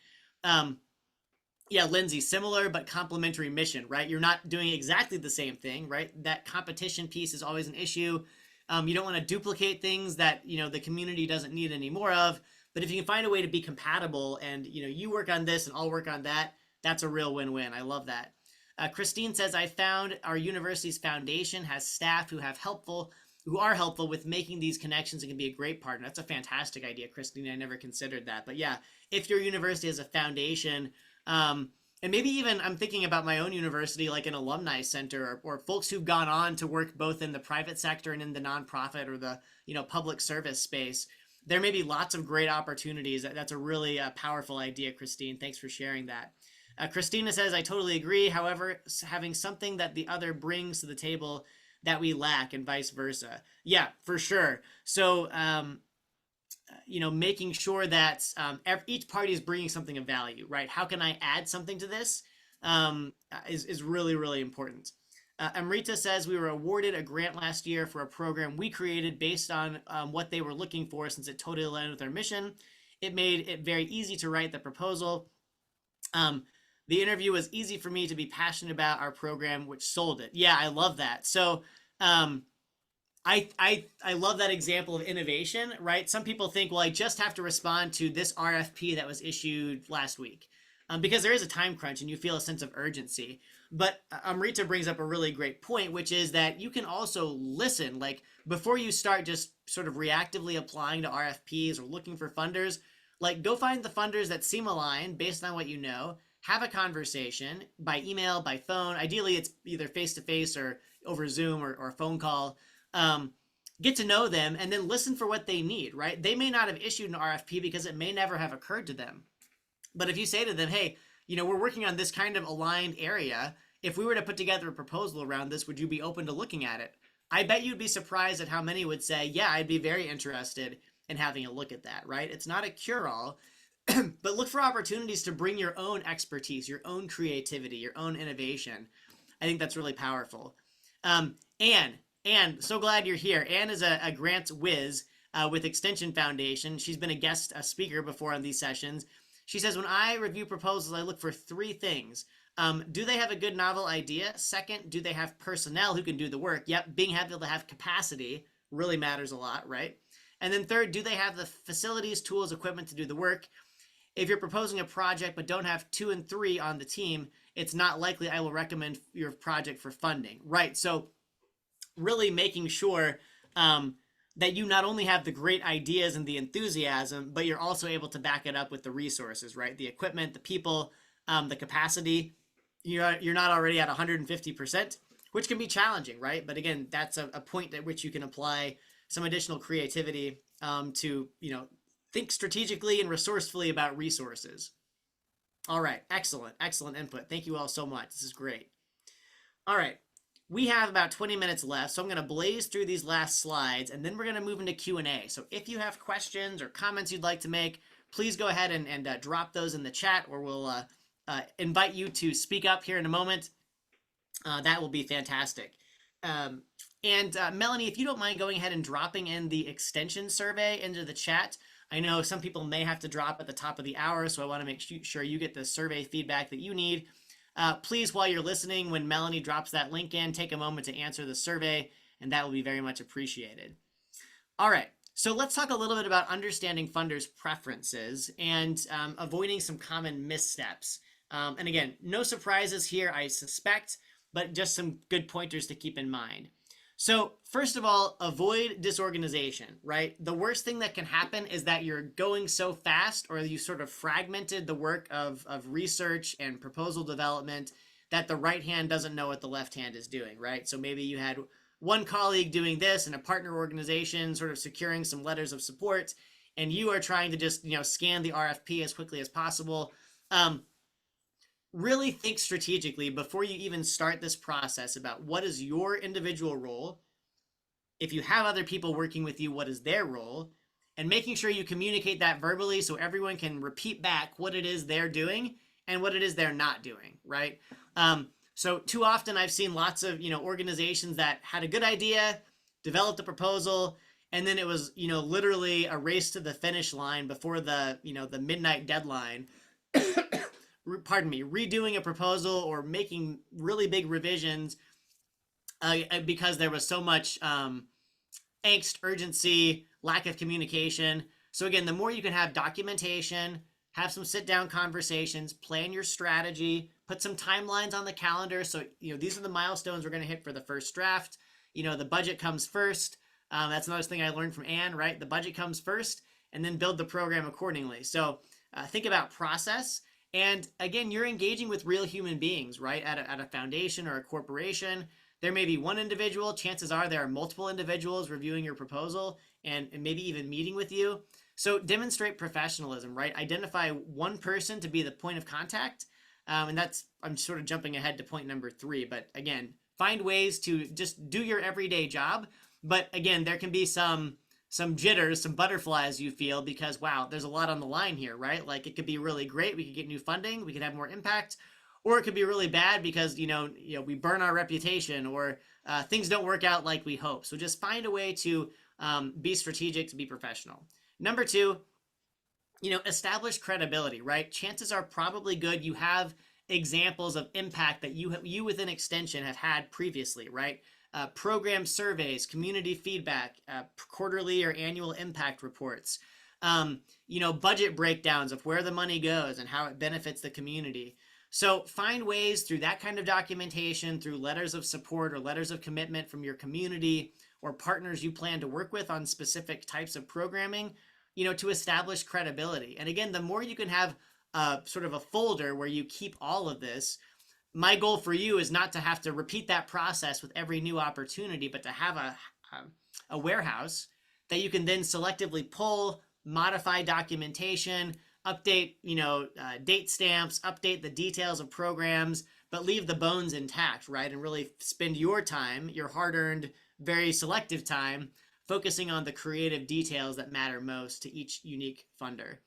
[SPEAKER 1] Yeah, Lindsay, similar but complementary mission, right? You're not doing exactly the same thing, right? That competition piece is always an issue. You don't want to duplicate things that the community doesn't need any more of. But if you can find a way to be compatible and, you work on this and I'll work on that, that's a real win-win. I love that. Christine says, I found our university's foundation has staff who are helpful with making these connections and can be a great partner. That's a fantastic idea, Christine. I never considered that. But yeah, if your university has a foundation, and maybe even I'm thinking about my own university, like an alumni center, or folks who've gone on to work both in the private sector and in the nonprofit or the, public service space. There may be lots of great opportunities. That's a really powerful idea, Christine. Thanks for sharing that. Christina says, I totally agree. However, having something that the other brings to the table that we lack and vice versa. Yeah, for sure. So, making sure that each party is bringing something of value, right? How can I add something to this is really, really important. Amrita says we were awarded a grant last year for a program we created based on what they were looking for, since it totally aligned with our mission. It made it very easy to write the proposal. The interview was easy for me to be passionate about our program, which sold it. Yeah, I love that. So I love that example of innovation, right? Some people think, well, I just have to respond to this RFP that was issued last week, because there is a time crunch and you feel a sense of urgency. But Amrita brings up a really great point, which is that you can also listen, like before you start just sort of reactively applying to RFPs or looking for funders, like go find the funders that seem aligned based on what you know, have a conversation by email, by phone. Ideally, it's either face-to-face or over Zoom or a phone call. Get to know them and then listen for what they need, right? They may not have issued an RFP because it may never have occurred to them. But if you say to them, hey, we're working on this kind of aligned area. If we were to put together a proposal around this, would you be open to looking at it? I bet you'd be surprised at how many would say, yeah, I'd be very interested in having a look at that, right? It's not a cure-all, but look for opportunities to bring your own expertise, your own creativity, your own innovation. I think that's really powerful. Anne, so glad you're here. Anne is a grants whiz with Extension Foundation. She's been a guest speaker before on these sessions. She says, when I review proposals, I look for 3 things. Do they have a good novel idea? Second, do they have personnel who can do the work? Yep, being able to have capacity really matters a lot, right? And then third, do they have the facilities, tools, equipment to do the work? If you're proposing a project but don't have 2 and 3 on the team, it's not likely I will recommend your project for funding, right? So really making sure that you not only have the great ideas and the enthusiasm, but you're also able to back it up with the resources, right? The equipment, the people, the capacity. You're not already at 150%, which can be challenging, right? But again, that's a point at which you can apply some additional creativity to, think strategically and resourcefully about resources. All right, excellent input. Thank you all so much. This is great. All right. We have about 20 minutes left, so I'm going to blaze through these last slides, and then we're going to move into Q&A. So if you have questions or comments you'd like to make, please go ahead and drop those in the chat, or we'll invite you to speak up here in a moment. That will be fantastic. Um, and Melanie, if you don't mind going ahead and dropping in the extension survey into the chat. I know some people may have to drop at the top of the hour, so I want to make sure you get the survey feedback that you need. Please, while you're listening, when Melanie drops that link in, take a moment to answer the survey, and that will be very much appreciated. All right, so let's talk a little bit about understanding funders' preferences and avoiding some common missteps. And again, no surprises here, I suspect, but just some good pointers to keep in mind. So first of all, avoid disorganization, right? The worst thing that can happen is that you're going so fast or you sort of fragmented the work of research and proposal development that the right hand doesn't know what the left hand is doing, right? So maybe you had one colleague doing this and a partner organization sort of securing some letters of support, and you are trying to just, scan the RFP as quickly as possible. Really think strategically before you even start this process about what is your individual role. If you have other people working with you, what is their role? And making sure you communicate that verbally so everyone can repeat back what it is they're doing and what it is they're not doing, right? So too often I've seen lots of, organizations that had a good idea, developed a proposal, and then it was, literally a race to the finish line before the, the midnight deadline. Pardon me, redoing a proposal or making really big revisions because there was so much angst, urgency, lack of communication. So again, the more you can have documentation, have some sit-down conversations, plan your strategy, put some timelines on the calendar. So, these are the milestones we're going to hit for the first draft. The budget comes first. That's another thing I learned from Anne, right? The budget comes first, and then build the program accordingly. So think about process. And again, you're engaging with real human beings, right? At a foundation or a corporation, there may be one individual. Chances are there are multiple individuals reviewing your proposal and maybe even meeting with you. So demonstrate professionalism, right? Identify one person to be the point of contact. And I'm sort of jumping ahead to point number 3. But again, find ways to just do your everyday job. But again, there can be some jitters, some butterflies you feel because, wow, there's a lot on the line here, right? Like it could be really great. We could get new funding. We could have more impact. Or it could be really bad because, we burn our reputation or things don't work out like we hope. So just find a way to be strategic, to be professional. Number 2, establish credibility, right? Chances are probably good you have examples of impact that you within Extension have had previously, right? Program surveys, community feedback, quarterly or annual impact reports, budget breakdowns of where the money goes and how it benefits the community. So find ways through that kind of documentation, through letters of support or letters of commitment from your community or partners you plan to work with on specific types of programming, to establish credibility. And again, the more you can have sort of a folder where you keep all of this, my goal for you is not to have to repeat that process with every new opportunity, but to have a warehouse that you can then selectively pull, modify documentation, update, date stamps, update the details of programs, but leave the bones intact, right? And really spend your time, your hard-earned, very selective time, focusing on the creative details that matter most to each unique funder.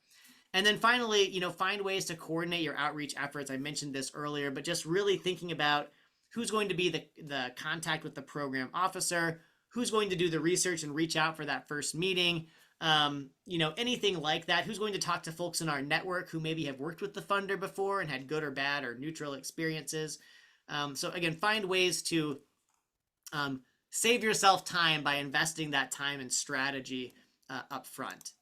[SPEAKER 1] And then finally, find ways to coordinate your outreach efforts. I mentioned this earlier, but just really thinking about who's going to be the contact with the program officer, who's going to do the research and reach out for that first meeting, anything like that. Who's going to talk to folks in our network who maybe have worked with the funder before and had good or bad or neutral experiences. So again, find ways to save yourself time by investing that time and strategy up front.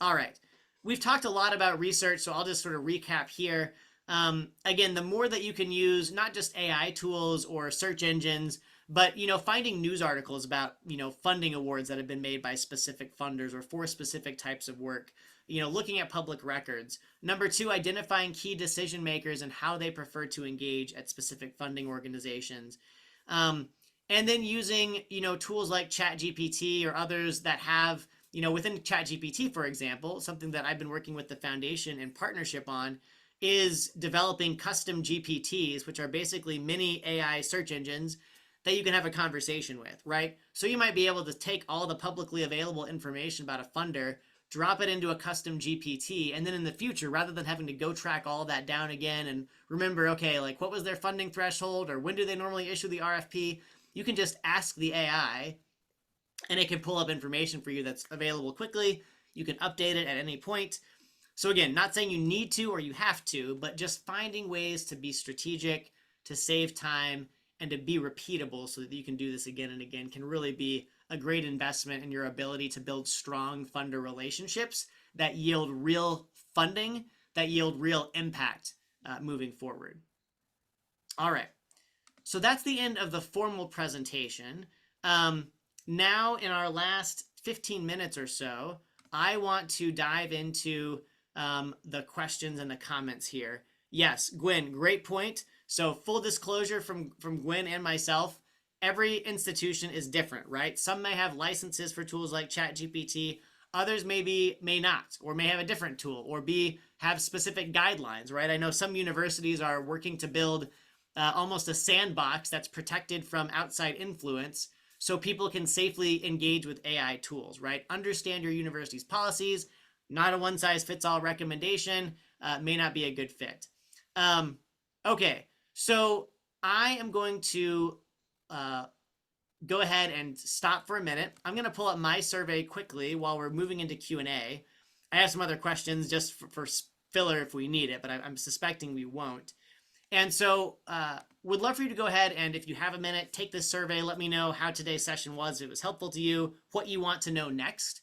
[SPEAKER 1] All right. We've talked a lot about research, so I'll just sort of recap here. Again, the more that you can use, not just AI tools or search engines, but, finding news articles about, funding awards that have been made by specific funders or for specific types of work, looking at public records. Number 2, identifying key decision makers and how they prefer to engage at specific funding organizations. And then using, tools like ChatGPT or others that have, within ChatGPT, for example, something that I've been working with the foundation in partnership on is developing custom GPTs, which are basically mini AI search engines that you can have a conversation with, right? So you might be able to take all the publicly available information about a funder, drop it into a custom GPT, and then in the future, rather than having to go track all of that down again and remember, okay, like what was their funding threshold or when do they normally issue the RFP, you can just ask the AI and it can pull up information for you that's available quickly. You can update it at any point. So again, not saying you need to or you have to, but just finding ways to be strategic, to save time, and to be repeatable so that you can do this again and again can really be a great investment in your ability to build strong funder relationships that yield real funding, that yield real impact moving forward. All right. So that's the end of the formal presentation. Now, in our last 15 minutes or so, I want to dive into the questions and the comments here. Yes, Gwen, great point. So full disclosure from Gwen and myself, every institution is different, right? Some may have licenses for tools like ChatGPT. Others may not, or may have a different tool, or have specific guidelines, right? I know some universities are working to build almost a sandbox that's protected from outside influence so people can safely engage with AI tools, right? Understand your university's policies. Not a one-size-fits-all recommendation. May not be a good fit. Okay, so I am going to go ahead and stop for a minute. I'm going to pull up my survey quickly while we're moving into Q&A. I have some other questions just for filler if we need it, but I'm suspecting we won't. And so would love for you to go ahead and if you have a minute, take this survey. Let me know how today's session was, if it was helpful to you, what you want to know next.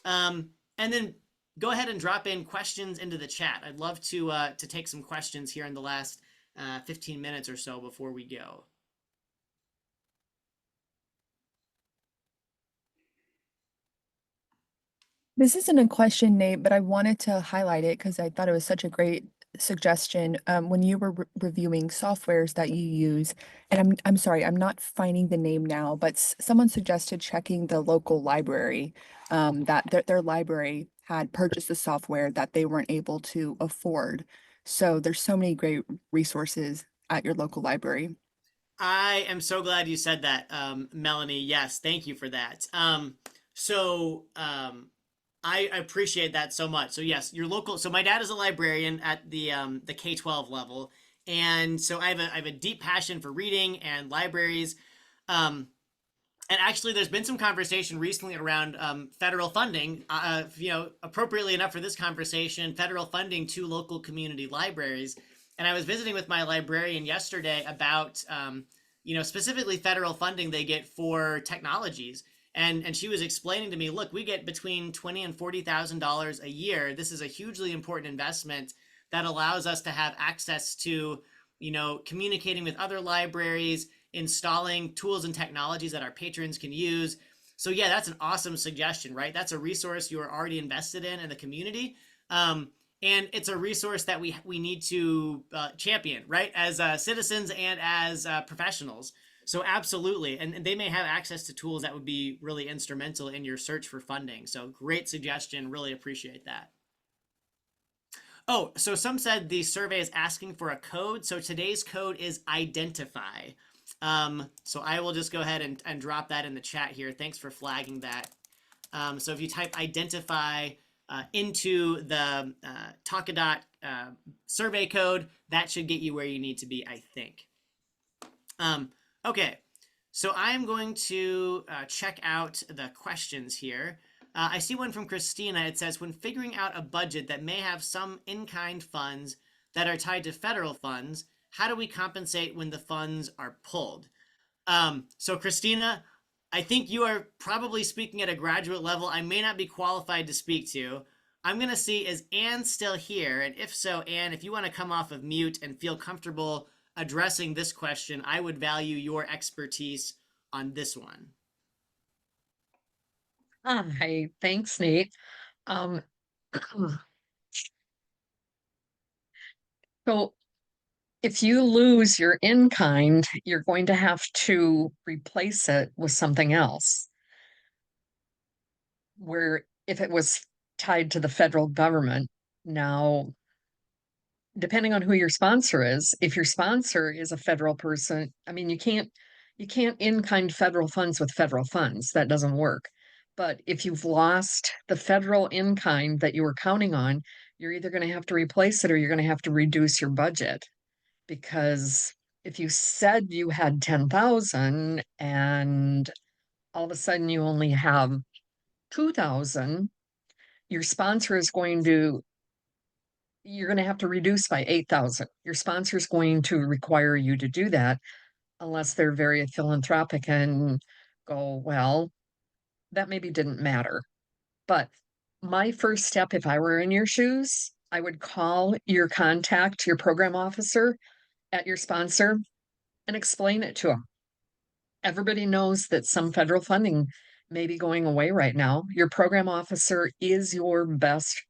[SPEAKER 1] And then go ahead and drop in questions into the chat. I'd love to take some questions here in the last 15 minutes or so before we go.
[SPEAKER 2] This isn't a question, Nate, but I wanted to highlight it because I thought it was such a great suggestion. When you were reviewing softwares that you use, and I'm sorry, I'm not finding the name now, but someone suggested checking the local library, that their library had purchased a software that they weren't able to afford. So there's so many great resources at your local library.
[SPEAKER 1] I am so glad you said that, Melanie. Yes, thank you for that. I appreciate that so much. So yes, your local. So my dad is a librarian at the K-12 level, and so I have a deep passion for reading and libraries. And actually, there's been some conversation recently around federal funding. Appropriately enough for this conversation, federal funding to local community libraries. And I was visiting with my librarian yesterday about, specifically federal funding they get for technologies. And she was explaining to me, look, we get between $20,000 and $40,000 a year. This is a hugely important investment that allows us to have access to, communicating with other libraries, installing tools and technologies that our patrons can use. So yeah, that's an awesome suggestion, right? That's a resource you are already invested in the community. And it's a resource that we need to champion, right? As citizens and as professionals. So absolutely. And they may have access to tools that would be really instrumental in your search for funding. So great suggestion. Really appreciate that. Oh, so some said the survey is asking for a code. So today's code is identify. So I will just go ahead and drop that in the chat here. Thanks for flagging that. So if you type identify into the Talkadot survey code, that should get you where you need to be, I think. Okay, so I'm going to check out the questions here. I see one from Christina. It says, when figuring out a budget that may have some in-kind funds that are tied to federal funds, how do we compensate when the funds are pulled? So Christina, I think you are probably speaking at a graduate level I may not be qualified to speak to. I'm going to see, is Anne still here? And if so, Anne, if you want to come off of mute and feel comfortable addressing this question, I would value your expertise on this one.
[SPEAKER 3] Hi, thanks, Nate. So if you lose your in-kind, you're going to have to replace it with something else. Where if it was tied to the federal government, now, depending on who your sponsor is, if your sponsor is a federal person, I mean, you can't in-kind federal funds with federal funds. That doesn't work. But if you've lost the federal in-kind that you were counting on, you're either going to have to replace it or you're going to have to reduce your budget. Because if you said you had 10,000 and all of a sudden you only have 2,000, your sponsor is going to, you're going to have to reduce by 8,000. Your sponsor is going to require you to do that unless they're very philanthropic and go, well, that maybe didn't matter. But my first step, if I were in your shoes, I would call your contact, your program officer at your sponsor, and explain it to them. Everybody knows that some federal funding may be going away right now. Your program officer is your best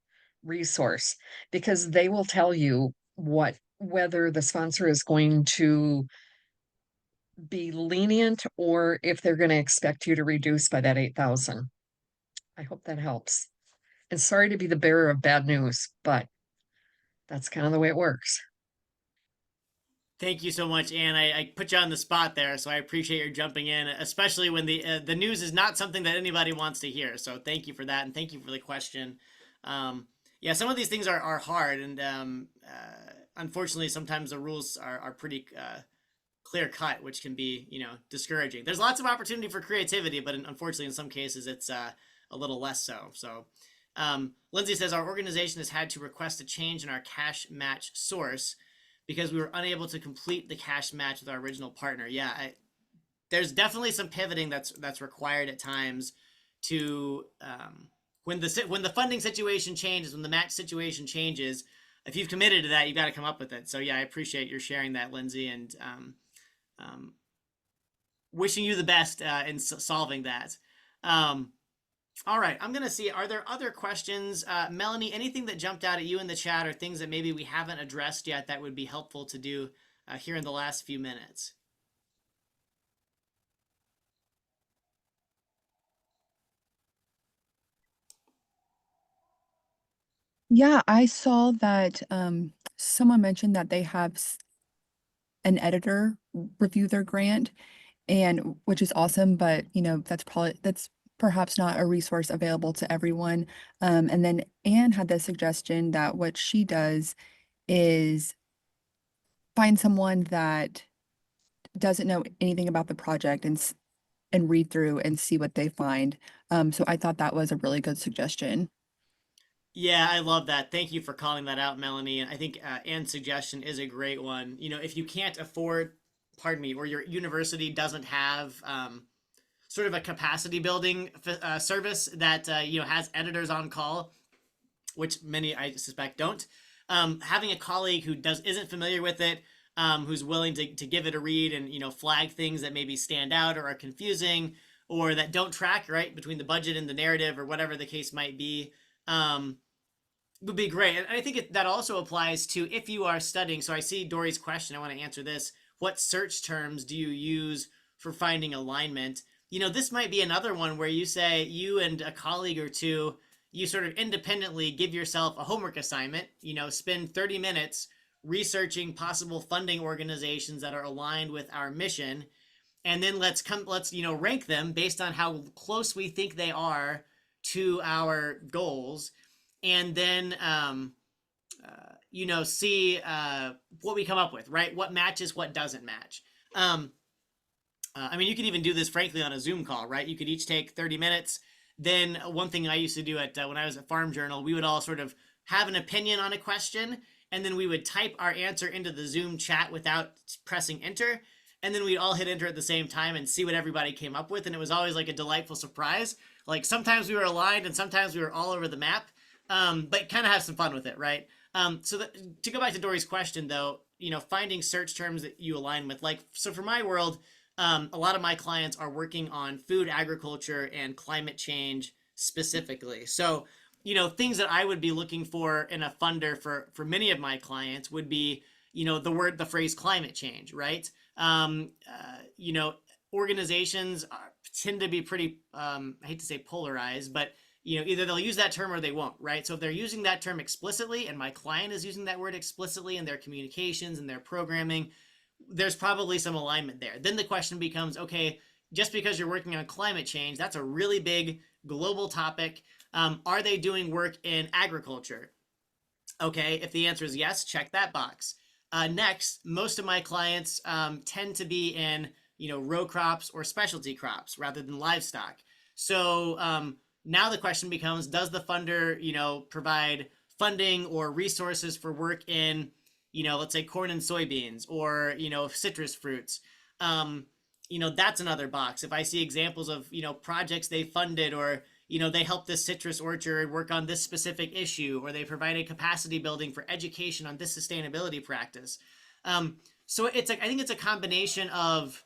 [SPEAKER 3] resource because they will tell you whether the sponsor is going to be lenient or if they're going to expect you to reduce by that 8,000. I hope that helps. And sorry to be the bearer of bad news, but that's kind of the way it works.
[SPEAKER 1] Thank you so much, Anne. I put you on the spot there, so I appreciate your jumping in, especially when the news is not something that anybody wants to hear. So thank you for that, and thank you for the question. Yeah, some of these things are hard, and unfortunately, sometimes the rules are pretty clear cut, which can be discouraging. There's lots of opportunity for creativity, but unfortunately, in some cases, it's a little less so. So. Lindsay says our organization has had to request a change in our cash match source because we were unable to complete the cash match with our original partner. Yeah, there's definitely some pivoting that's required at times to when the funding situation changes, when the match situation changes. If you've committed to that, you've got to come up with it. So yeah, I appreciate your sharing that, Lindsay, and wishing you the best in solving that. All right, I'm going to see, are there other questions? Melanie, anything that jumped out at you in the chat or things that maybe we haven't addressed yet that would be helpful to do here in the last few minutes?
[SPEAKER 2] Yeah, I saw that someone mentioned that they have an editor review their grant, and which is awesome, but that's perhaps not a resource available to everyone. And then Anne had the suggestion that what she does is find someone that doesn't know anything about the project and read through and see what they find. So I thought that was a really good suggestion.
[SPEAKER 1] Yeah, I love that. Thank you for calling that out, Melanie. I think Anne's suggestion is a great one. If you can't afford, pardon me, or your university doesn't have sort of a capacity building service that has editors on call, which many I suspect don't. Having a colleague who isn't familiar with it, who's willing to give it a read and flag things that maybe stand out or are confusing or that don't track right between the budget and the narrative or whatever the case might be, would be great. And I think that also applies to if you are studying. So I see Dory's question. I want to answer this. What search terms do you use for finding alignment? This might be another one where you say you and a colleague or two, you sort of independently give yourself a homework assignment, spend 30 minutes researching possible funding organizations that are aligned with our mission. And then let's rank them based on how close we think they are to our goals. And then, see what we come up with, right? What matches, what doesn't match. You could even do this, frankly, on a Zoom call, right? You could each take 30 minutes. Then one thing I used to do when I was at Farm Journal, we would all sort of have an opinion on a question, and then we would type our answer into the Zoom chat without pressing enter. And then we'd all hit enter at the same time and see what everybody came up with. And it was always like a delightful surprise. Like sometimes we were aligned and sometimes we were all over the map. But kind of have some fun with it, right? To go back to Dory's question, though, finding search terms that you align with, so for my world, a lot of my clients are working on food, agriculture, and climate change specifically. So, things that I would be looking for in a funder for many of my clients would be, the phrase climate change, right? Organizations tend to be pretty, I hate to say polarized, but either they'll use that term or they won't, right? So if they're using that term explicitly and my client is using that word explicitly in their communications and their programming, there's probably some alignment there. Then the question becomes, okay, just because you're working on climate change, that's a really big global topic. Are they doing work in agriculture? Okay, if the answer is yes, check that box. Next, most of my clients tend to be in row crops or specialty crops rather than livestock. So now the question becomes: does the funder provide funding or resources for work in let's say corn and soybeans or citrus fruits? That's another box. If I see examples of projects they funded, or they help this citrus orchard work on this specific issue, or they provided capacity building for education on this sustainability practice. So I think it's a combination of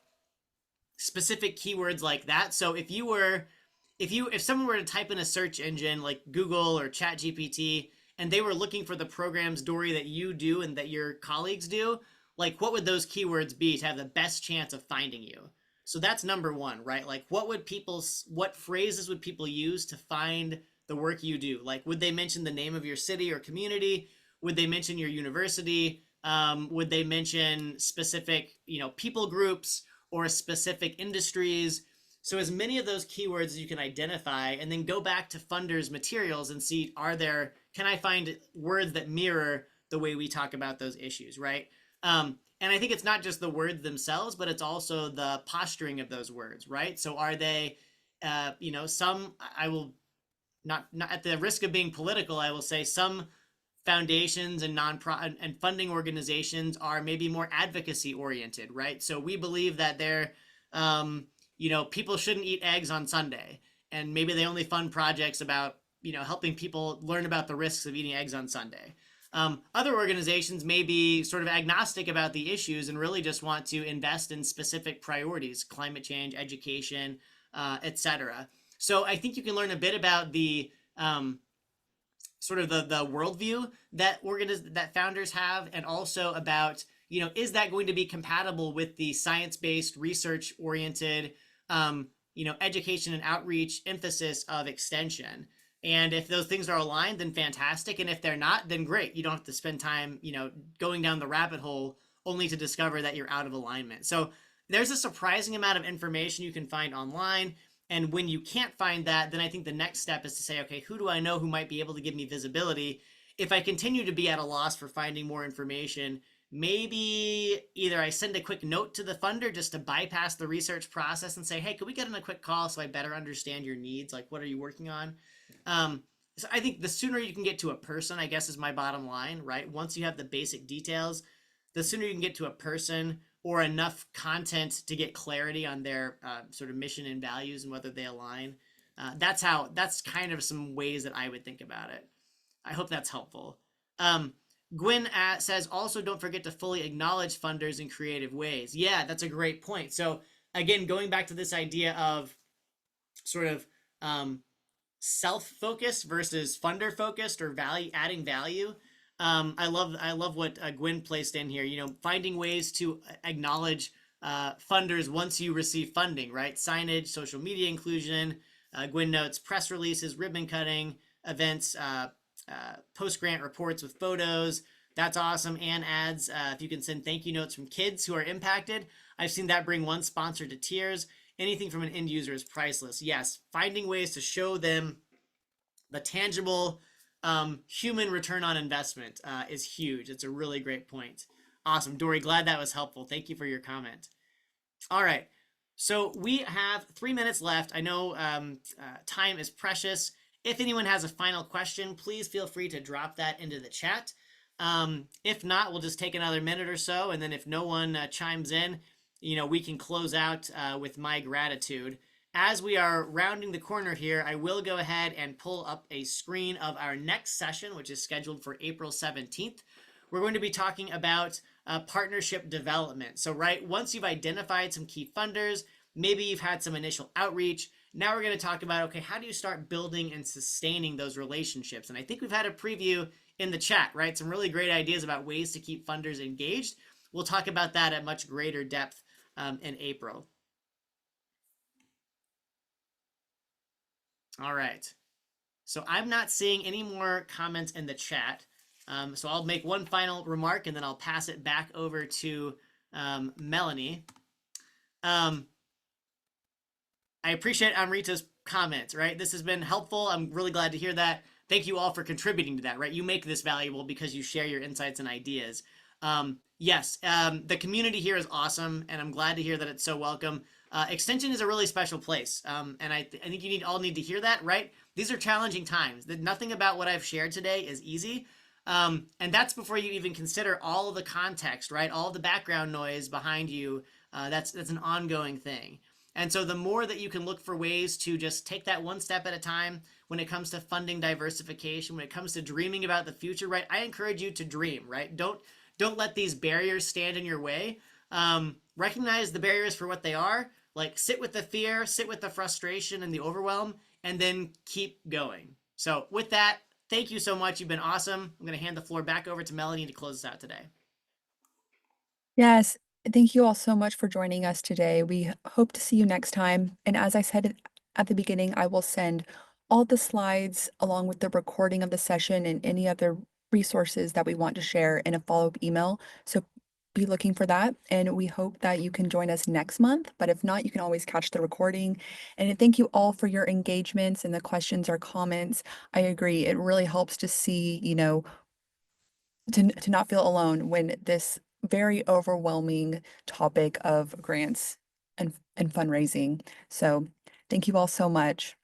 [SPEAKER 1] specific keywords like that. So if someone were to type in a search engine like Google or ChatGPT, and they were looking for the programs, Dory, that you do and that your colleagues do, like what would those keywords be to have the best chance of finding you? So that's number one, right? Like what phrases would people use to find the work you do? Like, would they mention the name of your city or community? Would they mention your university? Would they mention specific, people groups or specific industries? So as many of those keywords as you can identify, and then go back to funders' materials and see, can I find words that mirror the way we talk about those issues, right? And I think it's not just the words themselves, but it's also the posturing of those words, right? So are they, some, I will not at the risk of being political, I will say some foundations and non-profit and funding organizations are maybe more advocacy oriented, right? So we believe that people shouldn't eat eggs on Sunday, and maybe they only fund projects about helping people learn about the risks of eating eggs on Sunday. Other organizations may be sort of agnostic about the issues and really just want to invest in specific priorities: climate change, education, etc. So I think you can learn a bit about the sort of the worldview that founders have, and also about is that going to be compatible with the science-based, research-oriented education and outreach emphasis of extension. And if those things are aligned, then fantastic. And if they're not, then great. You don't have to spend time, going down the rabbit hole only to discover that you're out of alignment. So there's a surprising amount of information you can find online. And when you can't find that, then I think the next step is to say, okay, who do I know who might be able to give me visibility? If I continue to be at a loss for finding more information, maybe either I send a quick note to the funder just to bypass the research process and say, hey, could we get on a quick call so I better understand your needs? Like, what are you working on? So I think the sooner you can get to a person, I guess, is my bottom line, right? Once you have the basic details, the sooner you can get to a person or enough content to get clarity on their sort of mission and values and whether they align. That's kind of some ways that I would think about it. I hope that's helpful. Gwen says, also don't forget to fully acknowledge funders in creative ways. Yeah, that's a great point. So again, going back to this idea of sort of self-focused versus funder-focused, or adding value. I love what Gwen placed in here. Finding ways to acknowledge funders once you receive funding, right? Signage, social media inclusion. Gwen notes press releases, ribbon cutting, events, post-grant reports with photos. That's awesome. And adds, if you can send thank you notes from kids who are impacted. I've seen that bring one sponsor to tears. Anything from an end user is priceless. Yes, finding ways to show them the tangible human return on investment is huge. It's a really great point. Awesome. Dory, glad that was helpful. Thank you for your comment. All right. So we have 3 minutes left. I know time is precious. If anyone has a final question, please feel free to drop that into the chat. If not, we'll just take another minute or so. And then if no one chimes in, we can close out with my gratitude. As we are rounding the corner here, I will go ahead and pull up a screen of our next session, which is scheduled for April 17th. We're going to be talking about partnership development. So, right, once you've identified some key funders, maybe you've had some initial outreach, now we're going to talk about, okay, how do you start building and sustaining those relationships? And I think we've had a preview in the chat, right? Some really great ideas about ways to keep funders engaged. We'll talk about that at much greater depth in April. All right. So I'm not seeing any more comments in the chat. So I'll make one final remark and then I'll pass it back over to Melanie. I appreciate Amrita's comments, right? This has been helpful. I'm really glad to hear that. Thank you all for contributing to that, right? You make this valuable because you share your insights and ideas. Yes, the community here is awesome, and I'm glad to hear that it's so welcome. Extension is a really special place, and I think you all need to hear that, right? These are challenging times. Nothing about what I've shared today is easy, and that's before you even consider all of the context, right? All of the background noise behind you. That's an ongoing thing. And so the more that you can look for ways to just take that one step at a time when it comes to funding diversification, when it comes to dreaming about the future, right? I encourage you to dream, right? Don't let these barriers stand in your way. Recognize the barriers for what they are. Like sit with the fear, sit with the frustration and the overwhelm, and then keep going. So with that, thank you so much. You've been awesome. I'm going to hand the floor back over to Melanie to close us out today.
[SPEAKER 2] Yes, thank you all so much for joining us today. We hope to see you next time. And as I said at the beginning, I will send all the slides along with the recording of the session and any other resources that we want to share in a follow-up email. So be looking for that. And we hope that you can join us next month. But if not, you can always catch the recording. And thank you all for your engagements and the questions or comments. I agree. It really helps to see, to not feel alone when this very overwhelming topic of grants and fundraising. So thank you all so much.